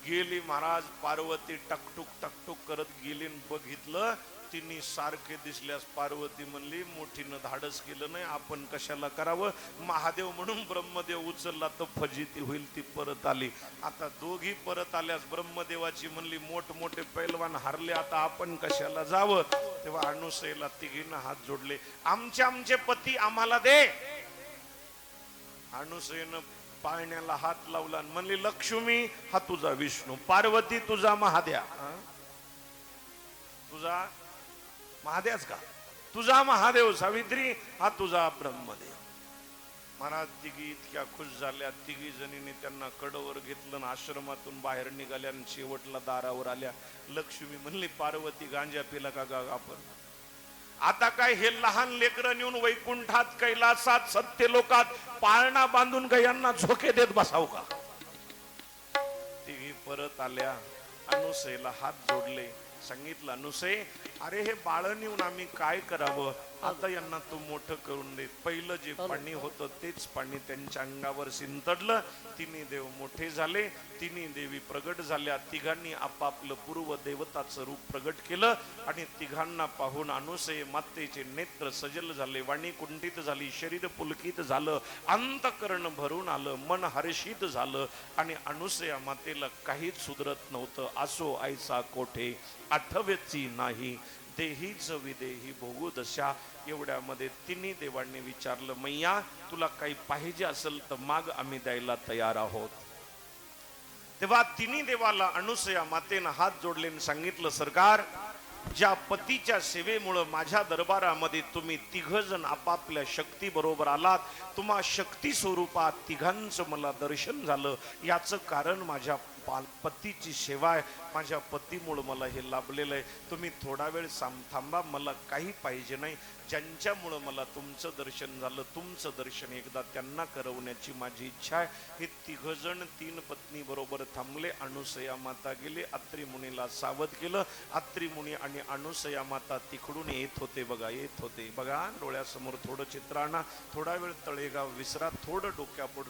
गेली महाराज. पार्वती टकटुक टकटुक करत गेली. बघितलं तिने सारखे दिसल्यास पार्वती म्हणली मोठीनं धाडस केलं नाही, आपण कशाला करावं. महादेव म्हणून ब्रह्मदेव उचलला तर फजिती होईल. ती परत आली. आता दोघी परत आल्यास ब्रह्मदेवाची म्हणली मोठमोठे पैलवान हारले, आता आपण कशाला जावं. तेव्हा अनुसयेला तिघीनं हात जोडले. आमचे पती आम्हाला दे. अनुसयेनं पाळण्याला हात लावला आणि म्हणली लक्ष्मी हा तुझा विष्णू, पार्वती तुझा महादेव. तुझा महादेवच का? तुझा महादेव. सावित्री हा तुझा ब्रह्मदेव. महाराज तिघी इतक्या खुश झाल्या. तिघी जणीने त्यांना कडवर घेतलं आणि आश्रमातून बाहेर निघाल्या आणि शेवटला दारावर आल्या. लक्ष्मी म्हणली पार्वती गांजा पिला का गा आपण? आता काय हे लहान लेकरं नेऊन वैकुंठात कैलासात सत्यलोकात पाळणा बांधून का यांना झोके देत बसाव का? तिघी परत आल्या. अनुसयेला हात जोडले. सांगितलं अनुसये अरे हे बाळ नेऊन आम्ही काय करावं? आता यांना तू मोठं करून दे. पहिलं जे पाणी होतं तेच पाणी त्यांच्या अंगावर शिंतडलं. तिन्ही देव मोठे झाले. तिन्ही देवी प्रगट झाल्या. तिघांनी आपापलं पूर्व देवताचं रूप प्रगट केलं आणि तिघांना पाहून अनुसये मातेचे नेत्र सजल झाले, वाणी कुंठित झाली, शरीर पुलकित झालं, अंतकरण भरून आलं, मन हर्षित झालं. आणि अनुसया मातेला काहीच सुधरत नव्हतं. असो ऐसा कोठे आठवेची नाही, देहीच विदेही भोगू दशा. एवढ्यामध्ये तिन्ही देवांनी विचारलं मैया तुला काही पाहिजे असेल तर माग, आम्ही द्यायला तयार आहोत. तेव्हा तिन्ही देवाला अनुसया मातेनं हात जोडले आणि सांगितलं सरकार ज्या पतीच्या सेवेमुळे माझ्या दरबारामध्ये तुम्ही तिघ जण आपापल्या शक्ती बरोबर आलात, तुम्हा शक्ती स्वरूपात तिघांचं मला दर्शन झालं. याचं कारण माझ्या पतीची सेवा आहे. माझ्या पतीमुळे मला हे लाभलेलं आहे. तुम्ही थोडा वेळ थांबा, मला काही पाहिजे नाही. ज्यांच्यामुळं मला तुमचं दर्शन झालं, तुमचं दर्शन एकदा त्यांना करवण्याची माझी इच्छा आहे. हे तिघजण तीन पत्नी बरोबर थांबले. अनुसया माता गेले. अत्री मुनीला सावध केलं. अत्री मुनी आणि अनुसया माता तिकडून येत होते बघा, येत होते बघा. डोळ्यासमोर थोडं चित्र आणा. थोडा वेळ तळेगाव विसरा. थोडं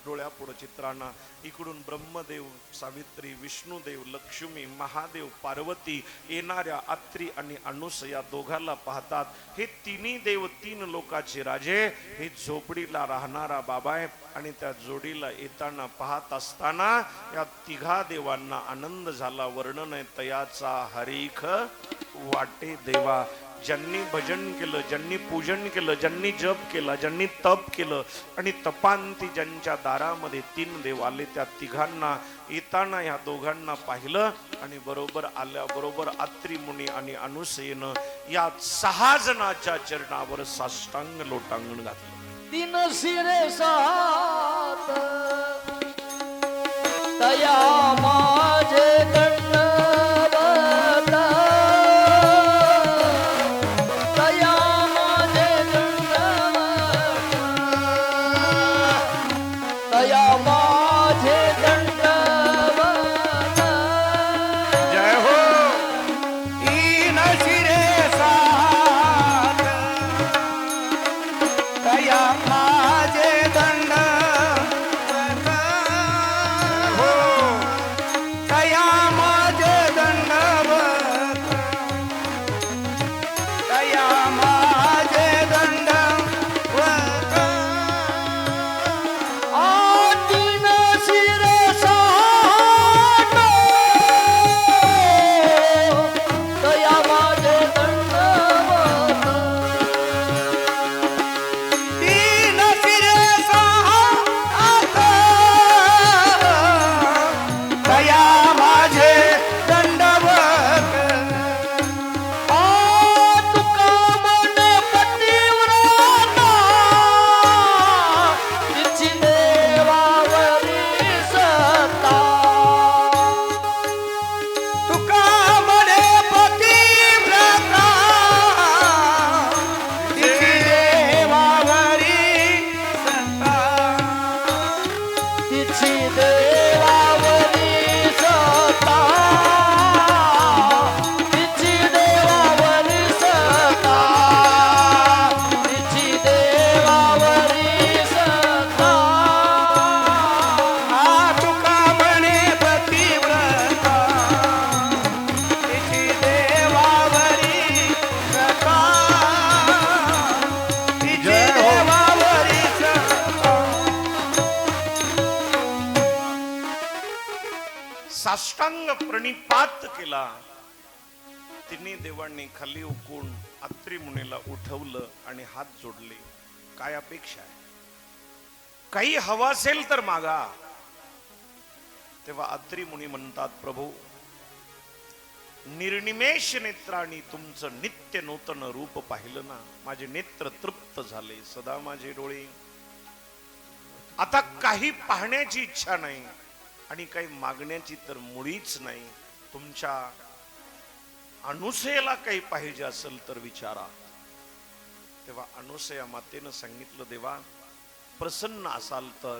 डोळ्यापुढं चित्र आणा. इकडून ब्रह्मदेव, सावित्री, विष्णुदेव, लक्ष्मी, महादेव, पार्वती येणाऱ्या अत्री आणि अनुसया दोघाला पाहतात. हे तिन्ही देव तीन लोकाचे राजे. हे झोपडीला राहणारा बाबा आहे आणि त्या जोडीला येताना पाहत असताना या तिघा देवांना आनंद झाला. वर्णन आहे तयाचा हरीख वाटे देवा. ज्यांनी भजन केलं, ज्यांनी पूजन केलं, ज्यांनी जप केला, ज्यांनी तप केलं आणि तपांती ज्यांच्या दारामध्ये तीन देव आले, त्या तिघांना येताना या दोघांना पाहिलं आणि बरोबर आल्याबरोबर अत्री मुनी आणि अनुसयेनं या 6 जणांच्या चरणावर साष्टांग लोटांगण घातलं. तीन शिरे सात तया माझे साष्टांग प्रणिपात केला. तिन्ही देवांनी खाली उकून अत्रि मुनीला उठवलं आणि हात जोडले. काय अपेक्षा आहे? काही हवं असेल तर मागा. तेव्हा अत्रि मुनी म्हणतात, प्रभू निर्निमेष नेत्रांनी तुमचं नित्य नूतन रूप पाहिलं ना, माझे नेत्र तृप्त झाले. सदा माझे डोळे, आता काही पाहण्याची इच्छा नाही आणि काही मागण्याची तर मुळीच नाही. तुमच्या अनुसयाला काही पाहिजे असेल तर विचारा. तेव्हा अनुसया मातेनं सांगितलं, देवा प्रसन्न असाल तर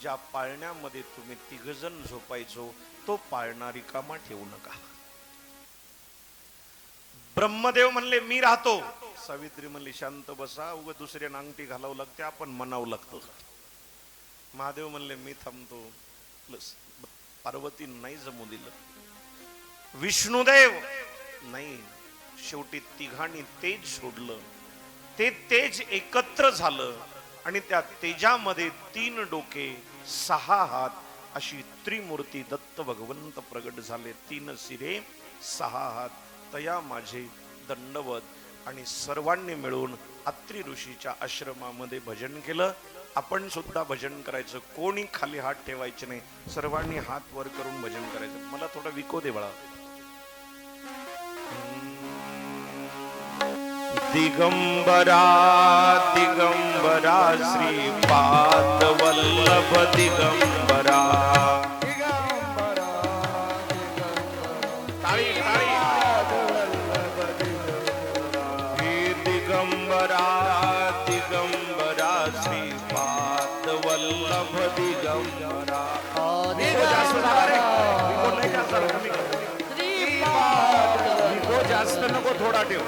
ज्या पाळण्यामध्ये तुम्ही तिघजण झोपायचो तो पाळणा रिकामा ठेवू नका. ब्रह्मदेव म्हणले मी राहतो. सावित्री म्हणली शांत बसा, उग दुसऱ्या अंगठी घालावं लागते, आपण म्हणावं लागतं. महादेव म्हणले मी थांबतो. पार्वती नाही जमू दिलं. विष्णुदेव नाही. शेवटी तिघांनी तेज सोडलं. ते तेज एकत्र झालं आणि त्या तेजामध्ये 3 डोके 6 हात अशी त्रिमूर्ती दत्त भगवंत प्रगट झाले. 3 शिरे 6 हात. तया माझे दंडवत. आणि सर्वांनी मिळून अत्रि ऋषीच्या आश्रमामध्ये भजन केलं. आपण सुद्धा भजन करायचं. कोणी खाली हात ठेवायचे नाही. सर्वांनी हात वर करून भजन करायचं. मला थोडा विको दे बाळा. दिगंबरा दिगंबरा श्रीपाद वल्लभ दिगंबरा. ताळी ताळी. दिगंबरा दिगंबरा श्रीपाद वल्लभ दिगंबरा. जास्त नको, थोडा ठेव.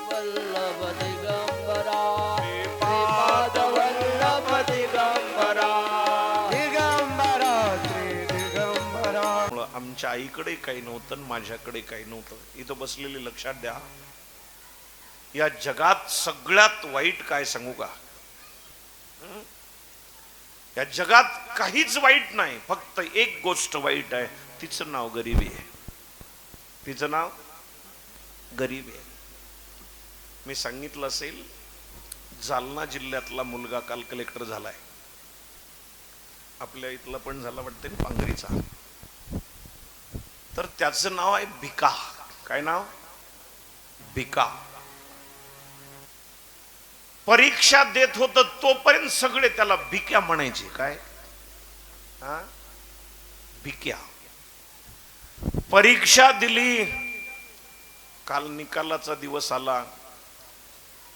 वल्लभ दिगंबरा श्रीपाद वल्लभ दिगंबरा. दिगंबरा श्री दिगंबरा. आमच्या आईकडे काही नव्हतं, माझ्याकडे काही नव्हतं. इथं बसलेले लक्षात द्या, या जगात सगळ्यात वाईट काय सांगू का? या जगात काहीच वाईट नाही, फक्त एक गोष्ट वाईट आहे. तिचं नाव गरिबी आहे. तिचं नाव गरिबी आहे. मी सांगितलं असेल, जालना जिल्ह्यातला मुलगा काल कलेक्टर झालाय. आपल्या इथला पण झाला वाटते पांगरीचा. तर त्याचं नाव आहे भिका. काय नाव? भिका. परीक्षा देत होत तोपर्यंत सगळे त्याला भिक्या म्हणायचे. काय? भिक्या. परीक्षा दिली. काल निकालाचा दिवस आला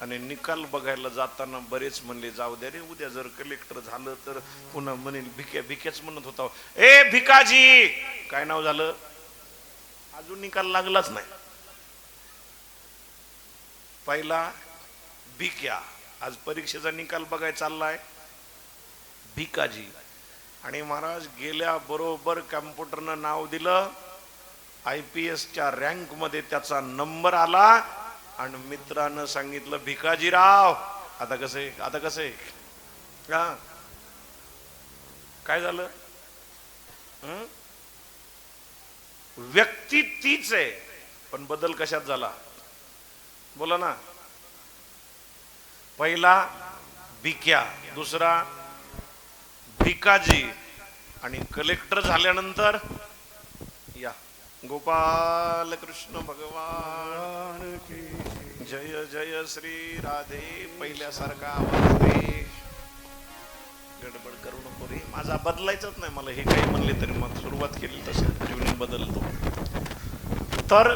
आणि निकाल बघायला जाताना बरेच म्हणले जाऊ द्या रे, उद्या जर कलेक्टर झालं तर पुन्हा म्हणेल भिक्या. भिक्याच म्हणत होता. ए भिकाजी. काय नाव झालं? अजून निकाल लागलाच नाही. पहिला भिक्या. आज परीक्षेचा निकाल बघाय चाललाय भिकाजी. आणि महाराज गेल्या बरोबर कम्प्युटरनं नाव दिलं. IPSच्या रँक मध्ये त्याचा नंबर आला आणि मित्रानं सांगितलं भिकाजीराव आता कसे आता कसे. काय झालं? व्यक्ती तीच आहे पण बदल कशात झाला? बोला ना. पहिला भिक्या, दुसरा भिकाजी आणि कलेक्टर झाल्यानंतर या गोपाल कृष्ण भगवान की जय. जय श्री राधे. पहिल्यासारखा आवाज दे. गडबड करू नको रे. माझा बदलायचंच नाही. मला हे काही म्हणले तरी मग सुरुवात केली तसे ट्युनिंग बदलतो. तर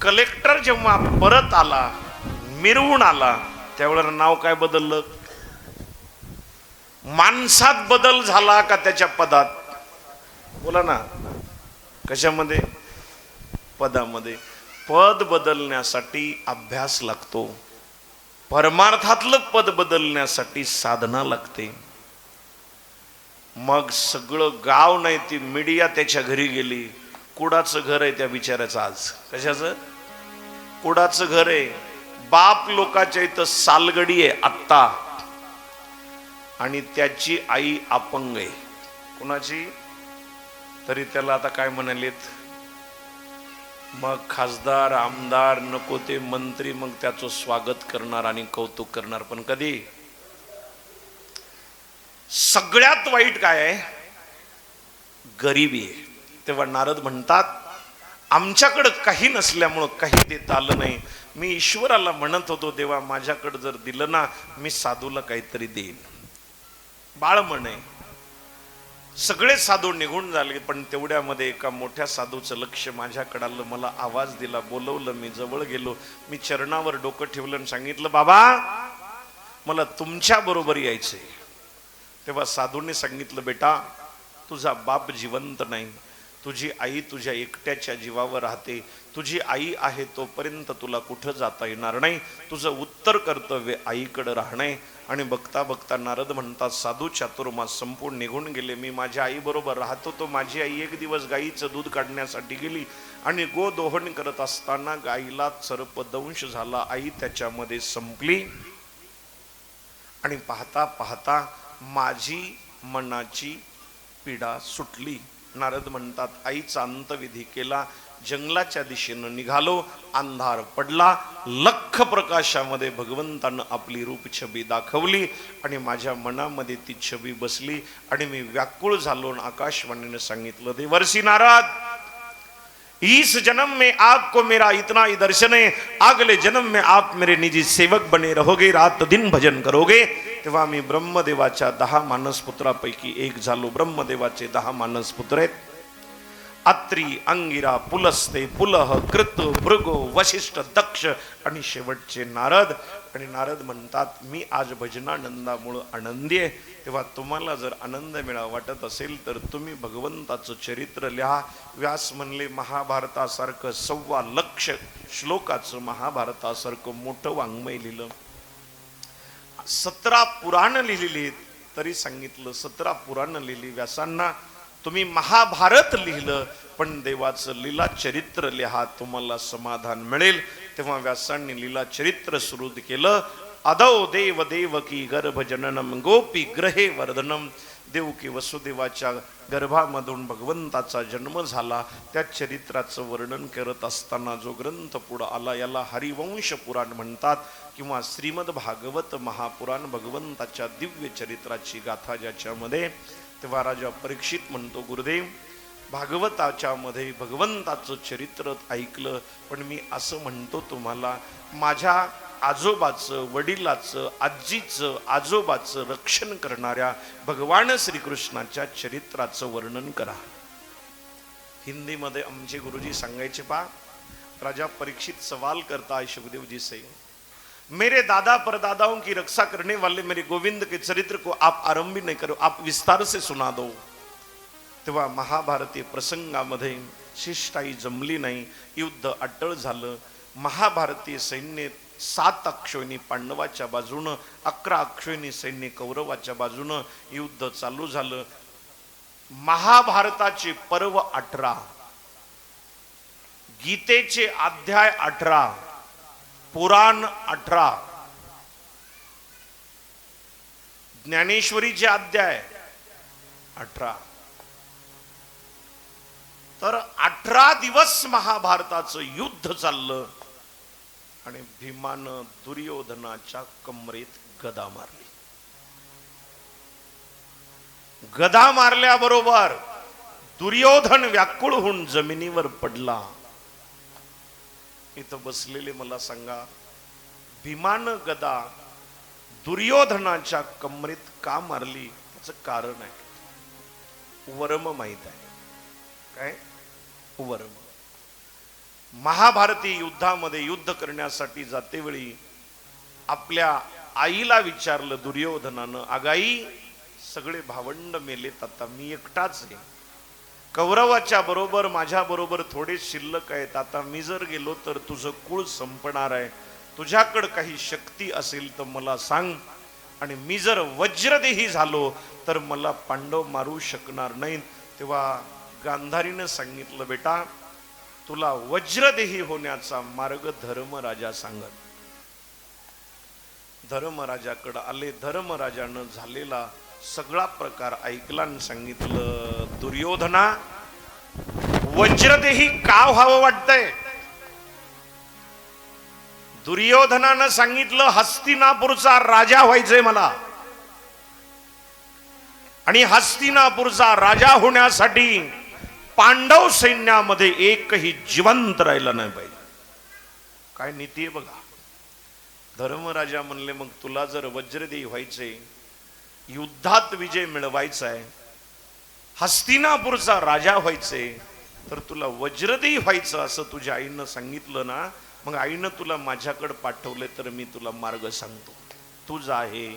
कलेक्टर जेव्हा परत आला, मिरवून आला, त्यावेळेला नाव काय बदललं? माणसात बदल झाला का त्याच्या पदात? बोला ना. कशामध्ये? पदामध्ये. पद बदलण्यासाठी अभ्यास लागतो. परमार्थातलं पद बदलण्यासाठी साधना लागते. मग सगळं गाव नाही ती मीडिया त्याच्या घरी गेली. कुडाचं घर आहे त्या बिचाऱ्याचं आज. कशाचं? कुडाचं घर आहे. बाप लोकाच्या इथं सालगडी आहे आत्ता. आणि त्याची आई अपंग आहे. कोणाची? तरी त्याला आता काय म्हणालेत, मग खासदार आमदार नको ते मंत्री मग त्याचं स्वागत करणार आणि कौतुक करणार. पण कधी सगळ्यात वाईट काय आहे, गरिबी आहे. तेव्हा नारद म्हणतात आमच्याकडे काही नसल्यामुळं काही देता आलं नाही. मी ईश्वराला म्हणत होतो देवा माझ्याकडे जर दिलं ना मी साधूला काहीतरी देईन. बाळ म्हणे सगळे साधू निघून झाले पण तेवढ्यामध्ये एका मोठ्या साधूचं लक्ष माझ्याकडे आलं. मला आवाज दिला, बोलवलं, मी जवळ गेलो, मी चरणावर डोकं ठेवलं आणि सांगितलं बाबा मला तुमच्या बरोबर यायचंय. तेव्हा साधूने सांगितलं बेटा तुझा बाप जिवंत नाही, तुझी आई तुझ्या एकट्याच्या जीवावर राहते, तुझी आई आहे तोपर्यंत तुला कुठं जाता येणार नाही, तुझं उत्तर कर्तव्य आईकडे राहणे. आणि बघता बघता नारद म्हणतात साधू चातुर्मास संपूर्ण निघून गेले. मी माझ्या आई बरोबर राहतो. तो माझी आई एक दिवस गाईचं दूध काढण्यासाठी गेली आणि गोदोहन करत असताना गाईला सर्पदंश झाला. आई त्याच्यामध्ये संपली आणि पाहता पाहता माझी मनाची पीडा सुटली. नारद म्हणतात आईचा अंतविधी केला, जंगलाच्या दिशेनं निघालो. अंधार पडला, लख प्रकाशामध्ये भगवंतानं आपली रूप छबी दाखवली आणि माझ्या मनामध्ये ती छबी बसली आणि मी व्याकुळ झालो. आकाशवाणीने सांगितलं देवर्षी नारद इस जन्म में आपको मेरा इतना ही दर्शन है, अगले जन्म में आप मेरे निजी सेवक बने रहोगे, रात दिन भजन करोगे. तेव्हा मी ब्रह्मदेवाच्या 10 मानसपुत्रापैकी एक झालो. ब्रह्मदेवाचे 10 मानसपुत्र आहेत अत्री, अंगिरा, पुलस्ते, पुलह, कृत, भृगु, वशिष्ठ, दक्ष आणि शेवटचे नारद. आणि नारद म्हणतात मी आज भजनानंदामुळे आनंदी आहे. तेव्हा तुम्हाला जर आनंद मिळावा वाटत असेल तर तुम्ही भगवंताचं चरित्र लिहा. व्यास म्हणले महाभारतासारखं 1.25 लाख श्लोकाचं महाभारतासारखं मोठं वाङ्मय लिहिलं. 17 पुराण लिहिली तरी सांगितलं 17 पुराण लिहिली व्यासांना. तुम्ही महाभारत लिहिलं पण देवाचं लीला चरित्र लिहा, तुम्हाला समाधान मिळेल. तेव्हा व्यासांनी लीला चरित्र सुरू केलं. अदौ देव देवकी गर्भ जननम गोपी ग्रहे वर्धनम. देवकी वसुदेवाच्या गर्भामधून भगवंताचा जन्म झाला. त्या चरित्राचं वर्णन करत असताना जो ग्रंथ पुढं आला याला हरिवंश पुराण म्हणतात किंवा श्रीमद भागवत महापुराण, भगवंताच्या दिव्य चरित्राची गाथा ज्याच्यामध्ये. तेव्हा राजा परीक्षित म्हणतो गुरुदेव भागवताच्या मध्ये भगवंताचं चरित्र ऐकलं पण मी असं म्हणतो तुम्हाला माझ्या आजोबाचं, वडिलाचं, आजीचं, आजोबाचं रक्षण करणाऱ्या भगवान श्रीकृष्णाच्या चरित्राचं वर्णन करा. हिंदीमध्ये आमचे गुरुजी सांगायचे पा राजा परीक्षित सवाल करता है सुखदेव जी से, मेरे दादा परदादाओं की रक्षा करने वाले मेरे गोविंद के चरित्र को आप आरंभ नहीं करो, आप विस्तार से सुना दो. तेव्हा महाभारतीय प्रसंगामध्ये शिष्टाई जमली नाही, युद्ध अटळ झालं. महाभारतीय सैन्य 7 अक्षोहिणी पांडवाच्या बाजूनं, 11 अक्षोहिणी सैन्य कौरवाच्या बाजूनं युद्ध चालू झालं. महाभारताचे पर्व 18, गीतेचे अध्याय 18, पुराण 18, ज्ञानेश्वरीचे अध्याय 18. तर 18 दिवस महाभारताचं युद्ध चाललं आणि भीमानं दुर्योधनाच्या कमरेत गदा मारली. गदा मारल्याबरोबर दुर्योधन व्याकुळ होऊन जमिनीवर पडला. इथं बसलेले मला सांगा भीमानं गदा दुर्योधनाच्या कमरेत का मारली? त्याचं कारण आहे. वर्म माहित आहे काय? वर्म. महाभारती युद्धामध्ये युद्ध करण्यासाठी जातेवेळी आपल्या आईला विचारलं दुर्योधनानं, अगाई सगळे भावंड मेलेत, आता मी एकटाच आहे, कौरवाच्या बरोबर माझ्या बरोबर थोडे शिल्लक आहेत, आता मी जर गेलो तर तुझं कुळ संपणार आहे, तुझ्याकडे काही शक्ती असेल तर मला सांग, आणि मी जर वज्रदेही झालो तर मला पांडव मारू शकणार नाहीत. तेव्हा गांधारीनं सांगितलं बेटा तुला वज्रदेही होण्याचा मार्ग धर्मराजा सांगत. धर्मराजाकडे आले. धर्मराजानं झालेला सगळा प्रकार ऐकला आणि सांगितलं दुर्योधना वज्रदेही का व्हावं वाटतंय? दुर्योधनानं सांगितलं हस्तिनापूरचा राजा व्हायचंय मला, आणि हस्तिनापूरचा राजा होण्यासाठी पांडव सैन्यामध्ये एकही जिवंत राहिला नाही पाहिजे. काय नीती आहे बघा. धर्मराजा म्हणले मग तुला जर वज्रदेही व्हायचे, युद्धात विजय मिळवायचा आहे, हस्तिनापूरचा राजा व्हायचे, तर तुला वज्रदेही व्हायचं असं तुझ्या आईनं सांगितलं ना, मग आईनं तुला माझ्याकडे पाठवले तर मी तुला मार्ग सांगतो. तुझ आहे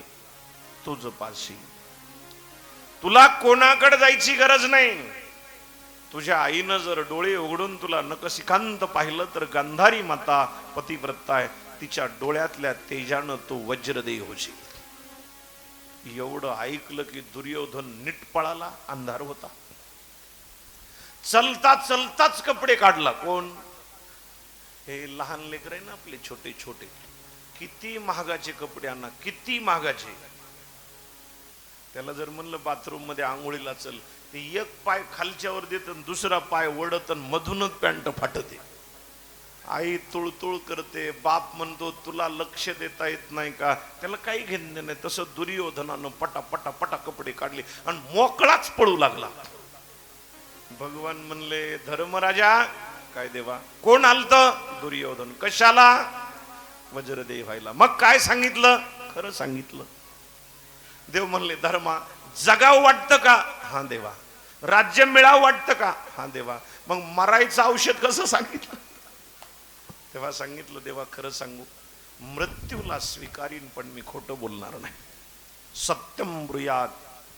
तुझ पाशी, तुला कोणाकडे जायची गरज नाही. तुझ्या आईनं जर डोळे उघडून तुला नखशिखांत पाहिलं तर गांधारी माता पतिव्रता आहे, तिच्या डोळ्यातल्या तेजानं तू वज्रदेही होशील. एवढं ऐकलं की दुर्योधन नीट पळाला. अंधार होता. चलता चलताच कपडे काढला. कोण? हे लहान लेकर आहे ना आपले, छोटे छोटे. किती महागाचे कपडे आणा, किती महागाचे. त्याला जर म्हणलं बाथरूम मध्ये आंघोळीला चल, ते एक पाय खालच्यावर देत आणि दुसरा पाय ओढत आणि मधूनच पॅन्ट फाटते. आई तुळतुळ करते. बाप म्हणतो तुला लक्ष देता येत नाही का? त्याला काही घेणं नाही. तसं दुर्योधनानं पटा पटा पटा कपडे काढले आणि मोकळाच पळू लागला. भगवान म्हणले धर्मराजा, काय देवा? कोण आलत? दुर्योधन. कशाला? वज्रदेही व्हायला. मग काय सांगितलं? खरं सांगितलं. देव म्हणले धर्मा, जगाव वाटतं का? हा देवा. राज्य मिळावं वाटतं का? हा देवा. मग मरायचं औषध कसं सांगितलं? तेव्हा सांगितलं देवा खरं सांगू, मृत्यूला स्वीकारीन पण मी खोटं बोलणार नाही. सत्यम ब्रूयात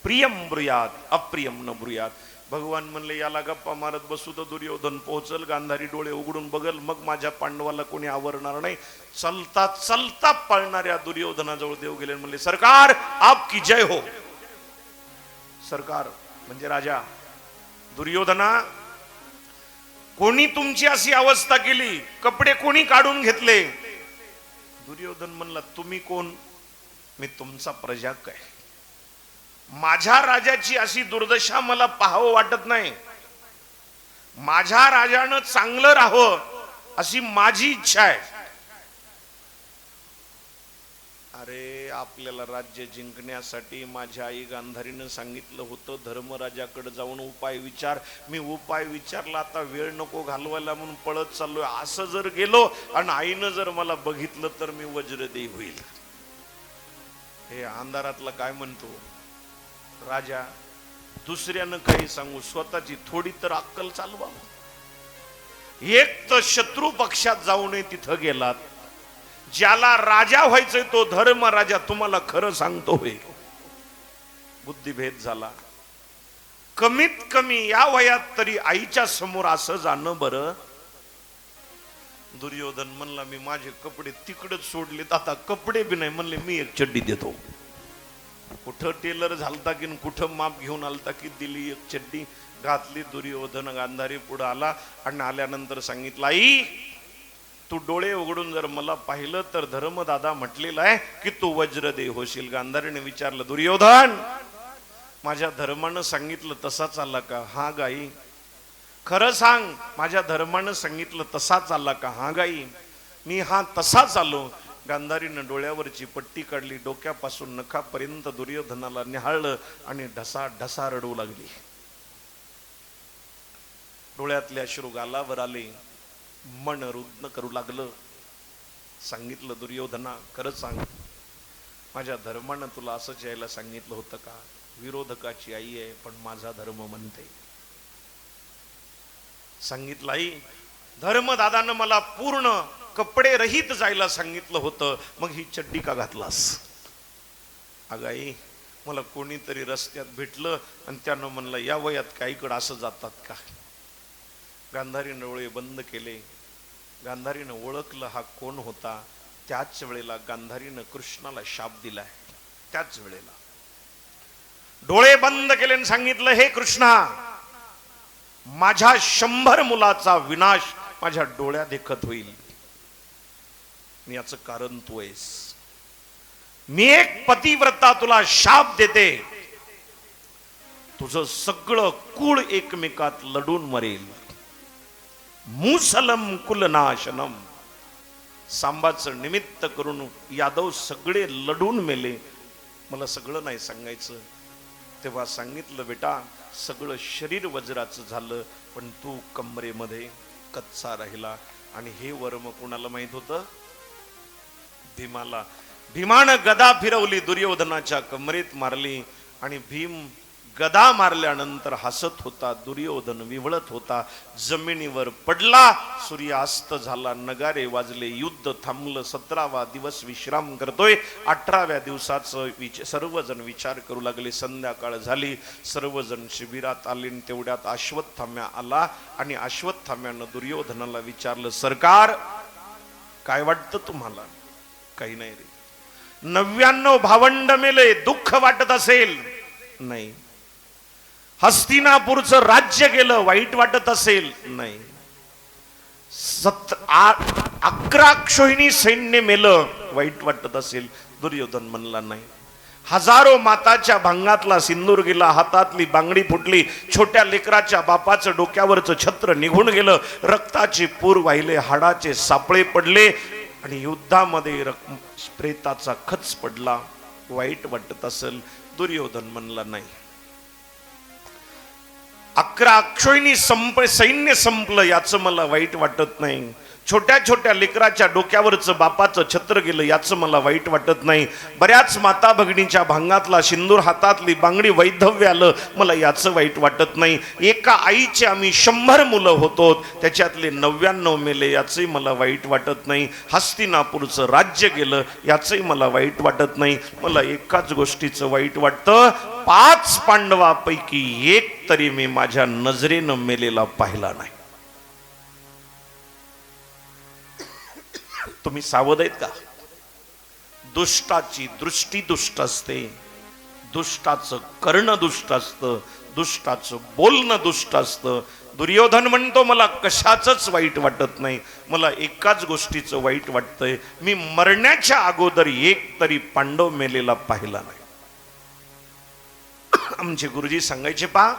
प्रियम ब्रूयात अप्रियम न ब्रूयात. भगवान म्हणले याला गप्पा मारत बसू तर दुर्योधन पोहोचल, गांधारी डोळे उघडून बघल, मग माझ्या पांडवाला कोणी आवरणार नाही. चलता चलता पळणाऱ्या दुर्योधनाजवळ देव गेले. म्हणले सरकार आपकी जय हो. सरकार म्हणजे राजा. दुर्योधना, कोणी तुमची अशी अवस्था केली? कपडे कोणी काढून घेतले? दुर्योधन म्हणला तुम्ही कोण? मी तुमचा प्रजाक आहे. माझ्या राजाची अशी दुर्दशा मला पाहावं वाटत नाही. माझ्या राजानं चांगलं राहावं अशी माझी इच्छा आहे. अरे आपल्याला राज्य जिंकण्यासाठी माझ्या आई गांधारीनं सांगितलं होतं धर्मराजाकडे जाऊन उपाय विचार. मी उपाय विचारला, आता वेळ नको घालवायला म्हणून पळत चाललोय. असं जर गेलो आणि आईनं जर मला बघितलं तर मी वज्रदेही होईल. हे अंधारातला काय म्हणतो राजा, दुसऱ्यानं काही सांगू, स्वतःची थोडी तर अक्कल चालवा. एक तर शत्रू पक्षात जाऊ नये तिथं गेलात. ज्याला राजा व्हायचंय तो धर्म राजा तुम्हाला खरं सांगतो होय. बुद्धिभेद झाला. कमीत कमी या वयात तरी आईच्या समोर असं जाणं बरं. दुर्योधन म्हणला मी माझे कपडे तिकडेच सोडलेत, आता कपडे बी नाही. म्हणले मी एक चड्डी देतो. कुठं टेलर झालता की कुठं माप घेऊन आलता की दिली एक चड्डी घातली. दुर्योधन गांधारी पुढे आला आणि आल्यानंतर सांगितलं आई तू डोळे उघडून जर मला पाहिलं तर धर्मदादा म्हटलेलं आहे की तू वज्रदेही होशील. गांधारीने विचारलं दुर्योधन माझ्या धर्मानं सांगितलं तसा चालला का? हा गाई. खरं सांग माझ्या धर्मानं सांगितलं तसा चालला का? हा गाई. मी हा तसा चाललो. गांधारीनं डोळ्यावरची पट्टी काढली, डोक्यापासून नखापर्यंत दुर्योधनाला निहाळलं आणि ढसा ढसा रडू लागली. डोळ्यातले अश्रू गालावर आले. मन रुग्ण करू लागलं. सांगितलं दुर्योधना खरं सांग माझ्या धर्मानं तुला असंच यायला सांगितलं होतं का? विरोधकाची आई आहे पण माझा धर्म म्हणते. सांगितलं आई धर्मदादानं मला पूर्ण कपडे रहित जायला सांगितलं होतं, मग ही चड्डी का घातलास? अगं आई मला कोणीतरी रस्त्यात भेटलं आणि त्यानं म्हणलं या वयात काहीकडे असं जातात का? गांधारीनं डोळे बंद केले. गांधारीनं ओळखलं हा कोण होता. त्याच वेळेला गांधारीनं कृष्णाला शाप दिलाय. त्याच वेळेला डोळे बंद केले आणि सांगितलं हे कृष्णा माझ्या 100 मुलाचा विनाश माझ्या डोळ्यात देखत होईल. मी याचं कारण तू आहेस. मी एक पतिव्रता तुला शाप देते. तुझं सगळं कुळ एकमेकात लढून मरेल. मुसलम कुलनाशनम. सांबाचं निमित्त करून यादव सगळे लढून मेले. मला सगळं नाही सांगायचं. तेव्हा सांगितलं, बेटा सगळं शरीर वज्राचं झालं पण तू कमरेमध्ये कच्चा राहिला. आणि हे वर्म कोणाला माहित होतं? भीमाला. भीमानं गदा फिरवली, दुर्योधनाच्या कमरेत मारली. आणि भीम गदा मारल्यानंतर हसत होता, दुर्योधन विवळत होता, जमिनीवर पडला. सूर्यास्त झाला, नगारे वाजले, युद्ध थांबलं. 17वा दिवस विश्राम करतोय. 18व्या दिवसाचं सर्वजण विचार करू लागले. संध्याकाळ झाली, सर्वजण शिबिरात आले. तेवढ्यात अश्वत्थाम्या आला आणि अश्वत्थाम्यानं दुर्योधनाला विचारलं, सरकार काय वाटतं तुम्हाला? काही नाही रे. 99 भावंड मेले, दुःख वाटत असेल? नाही. हस्तिनापूरचं राज्य गेलं, वाईट वाटत असेल? नाही. 11 अक्षोहिणी सैन्य मेलं, वाईट वाटत असेल? दुर्योधन म्हणला नाही. हजारो माताच्या भांगातला सिंदूर गेला, हातातली बांगडी फुटली, छोट्या लेकराच्या बापाचं डोक्यावरचं छत्र निघून गेलं, रक्ताचे पूर वाहिले, हाडाचे सापळे पडले आणि युद्धामध्ये प्रेताचा खच पडला, वाईट वाटत असेल? दुर्योधन म्हणला नाही. 11 अक्षोहिणी सैन्य संपलं, याचं मला वाईट वाटत नाही. छोट्या छोट्या लेकराच्या डोक्यावरचं बापाचं छत्र गेलं, याचं मला वाईट वाटत नाही. बऱ्याच माता भगिनीच्या भांगातला सिंदूर, हातातली बांगडी वैधव्य आलं, मला याचं वाईट वाटत नाही. एका आईचे आम्ही 100 मुलं होतो, त्याच्यातले 99 मेले, याचंही मला वाईट वाटत नाही. हस्तिनापूरचं राज्य गेलं, याचंही मला वाईट वाटत नाही. मला एकाच गोष्टीचं वाईट वाटतं, 5 पांडवापैकी एक तरी मी माझ्या नजरेनं मेलेला पाहिला नाही. तुम्ही सावध आहेत का? दुष्टाची दृष्टी दुष्ट असते, दुष्टाचं करणं दुष्ट असतं, दुष्टाचं बोलणं दुष्ट असतं. दुर्योधन म्हणतो, मला कशाचंच वाईट वाटत नाही, मला एकाच गोष्टीचं वाईट वाटतंय, मी मरण्याच्या अगोदर एक तरी पांडव मेलेला पाहिला नाही. आमचे गुरुजी सांगायचे, पा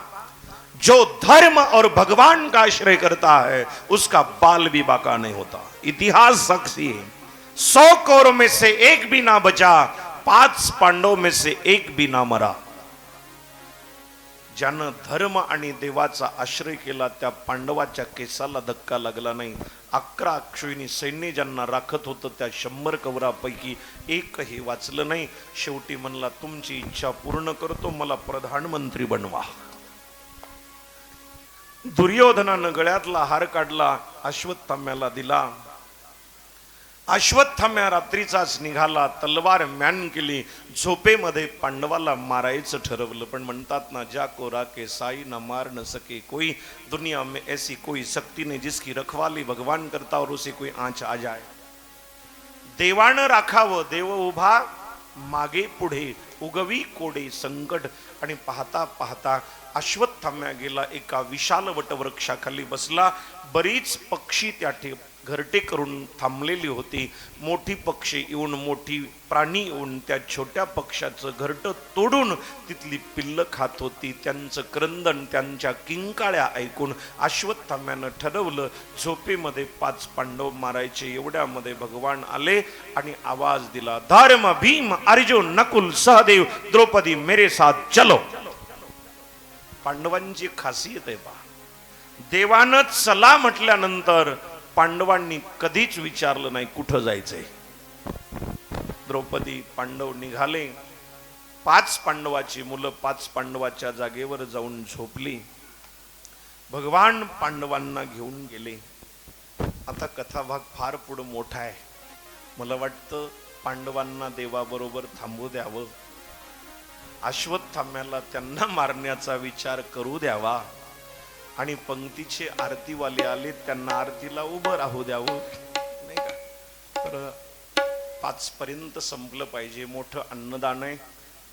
जो धर्म और भगवान का आश्रय करता है उसका बाल भी बाका नहीं होता. इतिहास साक्षी है. 100 कौरव में से एक भी ना बचा, 5 पांडव में से एक भी ना मरा. ज्यानं धर्म आणि देवाचा आश्रय केला त्या पांडवाच्या केसाला धक्का लागला नाही. 11 अक्षोहिणी सैन्य ज्यांना राखत होतं त्या 100 कौरवापैकी एकही वाचलं नाही. शेवटी म्हणला, तुमची इच्छा पूर्ण करतो, मला प्रधानमंत्री बनवा. दुर्योधनानं गळ्यातला हार काढला, अश्वत्थाम्याला दिला. अश्वत्थाम्या रात्रीचाच निघाला, तलवार म्यान केली, झोपेमध्ये पांडवाला मारायचं ठरवलं. पण म्हणतात ना, जा को राके साई न मार न सके कोई, दुनिया में ऐसी कोई शक्ति नहीं जिसकी रखवाली भगवान करता और उसे कोई आंच आ जाए. देवानं राखावं, देव उभा मागे पुढे, उगवी कोडे संकट. आणि पाहता पाहता अश्वत्थाम्या गेला, एका विशाल वटवृक्षाखाली बसला. बरीच पक्षी त्या घरटे करून थांबलेली होती. मोठी पक्षी येऊन, मोठी प्राणी येऊन त्या छोट्या पक्षाचं घरटं तोडून तिथली पिल्लं खात होती. त्यांचं क्रंदन, त्यांच्या किंकाळ्या ऐकून अश्वत्थाम्यानं ठरवलं, झोपेमध्ये 5 पांडव मारायचे. एवढ्यामध्ये भगवान आले आणि आवाज दिला, धर्म भीम अर्जुन नकुल सहदेव द्रौपदी मेरे साथ चलो. पांडवांची खासियत आहे पहा, देवानं चला म्हटल्यानंतर पांडवांनी कधीच विचारलं नाही कुठं जायचंय. द्रौपदी, पांडव निघाले. 5 पांडवाची मुलं 5 पांडवाच्या जागेवर जाऊन झोपली. भगवान पांडवांना घेऊन गेले. आता कथाभाग फार पुढं मोठा आहे. मला वाटतं पांडवांना देवाबरोबर थांबू द्यावं, अश्वत्थाम्याला त्यांना मारण्याचा विचार करू द्यावा आणि पंक्तीचे आरतीवाले आले, त्यांना आरतीला उभं राहू द्यावं, नाही का? तर 5 पर्यंत संपलं पाहिजे. मोठं अन्नदान आहे.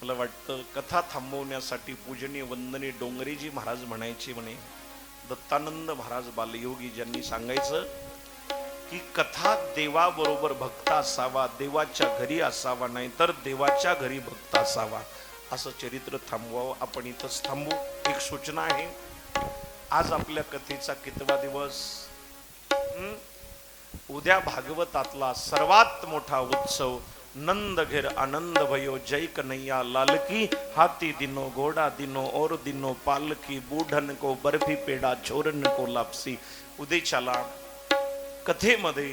मला वाटतं कथा थांबवण्यासाठी पूजनीय वंदनीय डोंगरेजी महाराज म्हणायचे, म्हणे दत्तानंद महाराज बालयोगी ज्यांनी सांगायचं की कथा देवाबरोबर भक्त असावा, देवाच्या घरी असावा, नाही तर देवाच्या घरी भक्त असावा, असं चरित्र थांबवावं. आपण इथंच थांबू. एक सूचना आहे, आज आपल्या कथेचा कितवा दिवस? उद्या भागवतातला सर्वात मोठा उत्सव नंद घेर आनंद भयो जय कन्हैया लालकी हाथी दिनो घोड़ा दिनो और दिनो पालकी बूढन को बर्फी पेडा छोरन को लापसी उद्याच्याला कथेमध्ये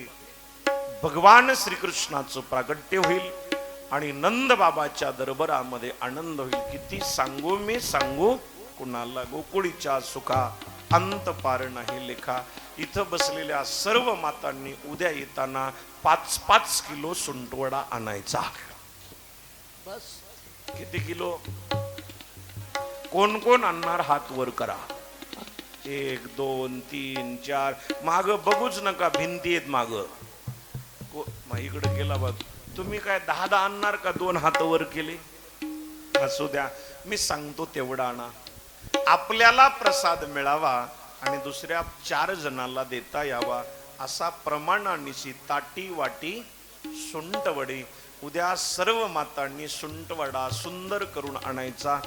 भगवान श्रीकृष्णाचं प्रागट्य होईल आणि नंद बाबाच्या दरबारामध्ये आनंद होईल. किती सांगू मी सांगू कुणाला गोकुळीच्या सुखा अंत पार नाही लेखा. इथं बसलेल्या सर्व मातांनी उद्या येताना 5-5 किलो सुंटवडा आणायचा. बस. किती किलो? कोण कोण आणणार हात वर करा. 1 2 3 4 माग बघूच नका, भिंती आहेत माग. इकडे गेला बघ. तुम्ही काय 10 आणणार का? 2 हात वर केले. असू द्या, मी सांगतो तेवढा आणा. आपल्याला प्रसाद मिळावा आणि दुसऱ्या 4 जणांना देता यावा असा प्रमाणानिशी ताटी वाटी सुंटवडी उद्या सर्व मातांनी सुंटवडा सुंदर करून आणायचा.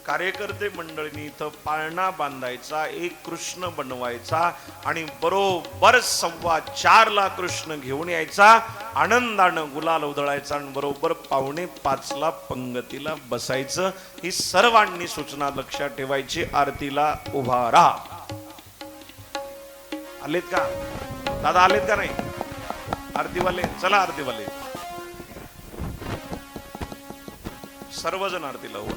कार्यकर्ते मंडळींनी इथं पाळणा बांधायचा, एक कृष्ण बनवायचा आणि बरोबर 4:15 कृष्ण घेऊन यायचा. आनंदानं गुलाल उधळायचा आणि बरोबर 4:45 पंगतीला बसायचं. ही सर्वांनी सूचना लक्षात ठेवायची. आरतीला उभा राहा. आलेत का दादा? आलेत का नाही आरतीवाले? चला आरतीवाले सर्वजण आरतीला हो.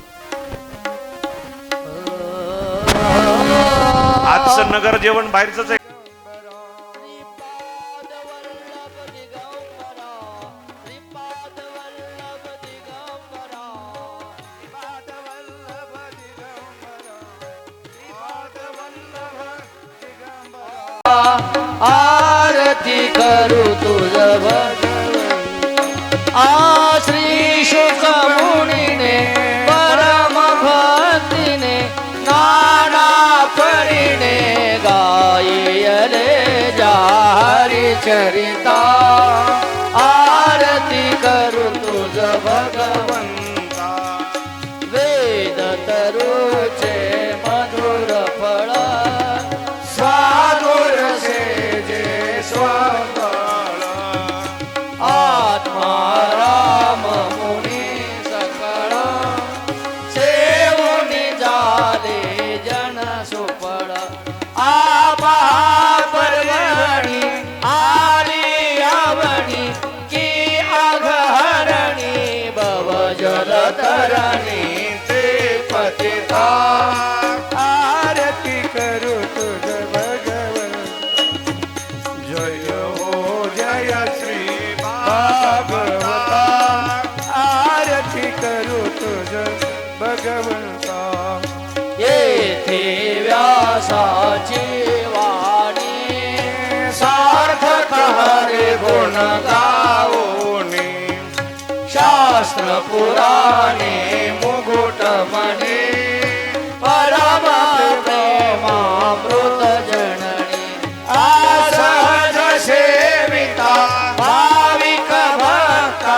आजचं नगर जेवण बाहेरच आहे. आरती करू तुझ श्री शुक मुनीने परम भक्तीने नाना परीने गायले जारी चरिता. आरती करू तुझ भगवंता वेद तरुचे मधुर फळ आत्मा राम मुनी सकळ सेवनी झाले जन सुफळ. आपा परवणी आली आवणी की आघहरणी भव जल तरणी ते पतिता. आरती करू तुझ भगवन जय हो जय श्री भागवता. आरती करू तुझ भगवंता. येथे व्यासाची वाणी सार्थक हरे गुण गाऊनी शास्त्र पुराणे मुकुट मणी परम प्रेमामृत जननी. असहज सेविता भाविक भक्ता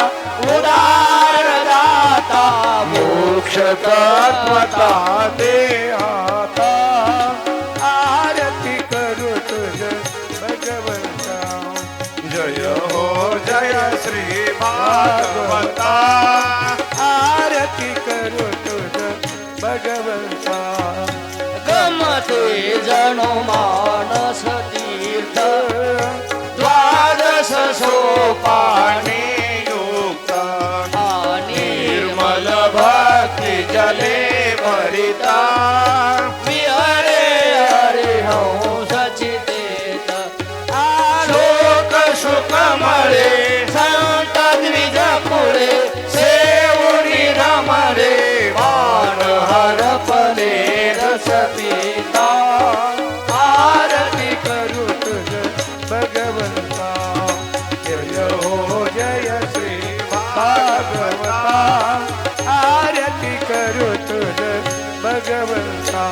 उदार दाता मोक्ष तत्वता देहाता. आरती करू तुझ भगवंता जय हो जय श्री भागवता. आरती करू तुझ भगवंता. गमते जणो मानस तीर्थ द्वादश सोपाने युक्त निर्मल भक्ती जले भरिता. विहरे हरे हंस चितेत शोक सुख मळे संत द्विज पुढे सेवुनी रमरे मान हरपले रस पिता. आरती करू तुझ भगवंता जय हो जय श्री भागवता. आरती करू तुझ भगवंता.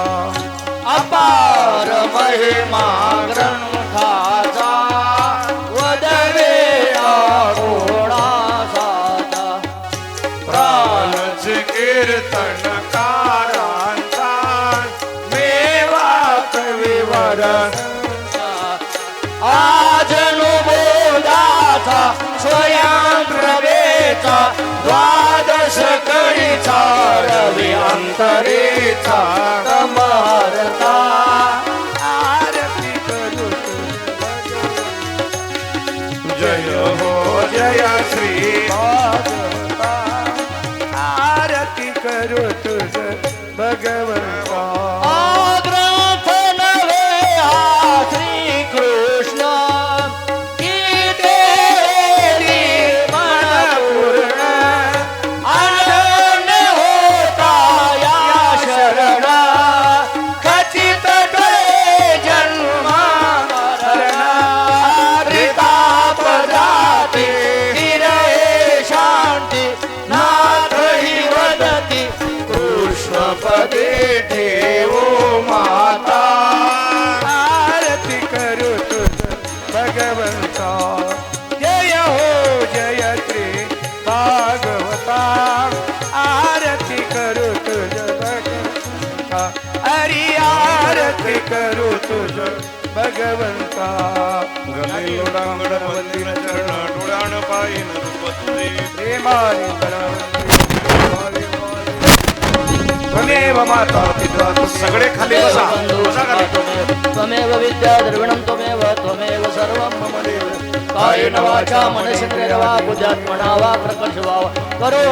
अपार महिमा ग्रंथाचा वदवे आघोडा साधा प्राणच कीर्तन कारांचा मेवा कविवर आज स्वयं प्रभेचा द्वादश कळीचा रवी अंतरेचा कमहरता आरती करू जय हो जय श्री भागवता आरती करू तुझ भगवंता ग्रंथ नव्हे हा श्री कृष्ण गीतेरी मनपूर्ण अनन्य होता या शरण खचित डोळे जन्म मरण रिताप जाती निरये शांती नाथ हि वदती कृष्ण पदे ठेवो माता आरती करू तुझ भगवंता जय हो जय श्री भागवता आरती करू तुझ भगवंता हरी आरती करू तुझ भगवंता गले लोडांगण मंदिर चरण डोळ्यान पाहिन रूप तुझे प्रेमाने त्वमेव माता पिता सगळे खाली बसा बसा खाली त्वमेव विद्या द्रविणं त्वमेव सर्वं मम देव कायेन वाचा मनसेन्द्रियर्वा बुद्ध्यात्मना वा प्रकर्षवा करो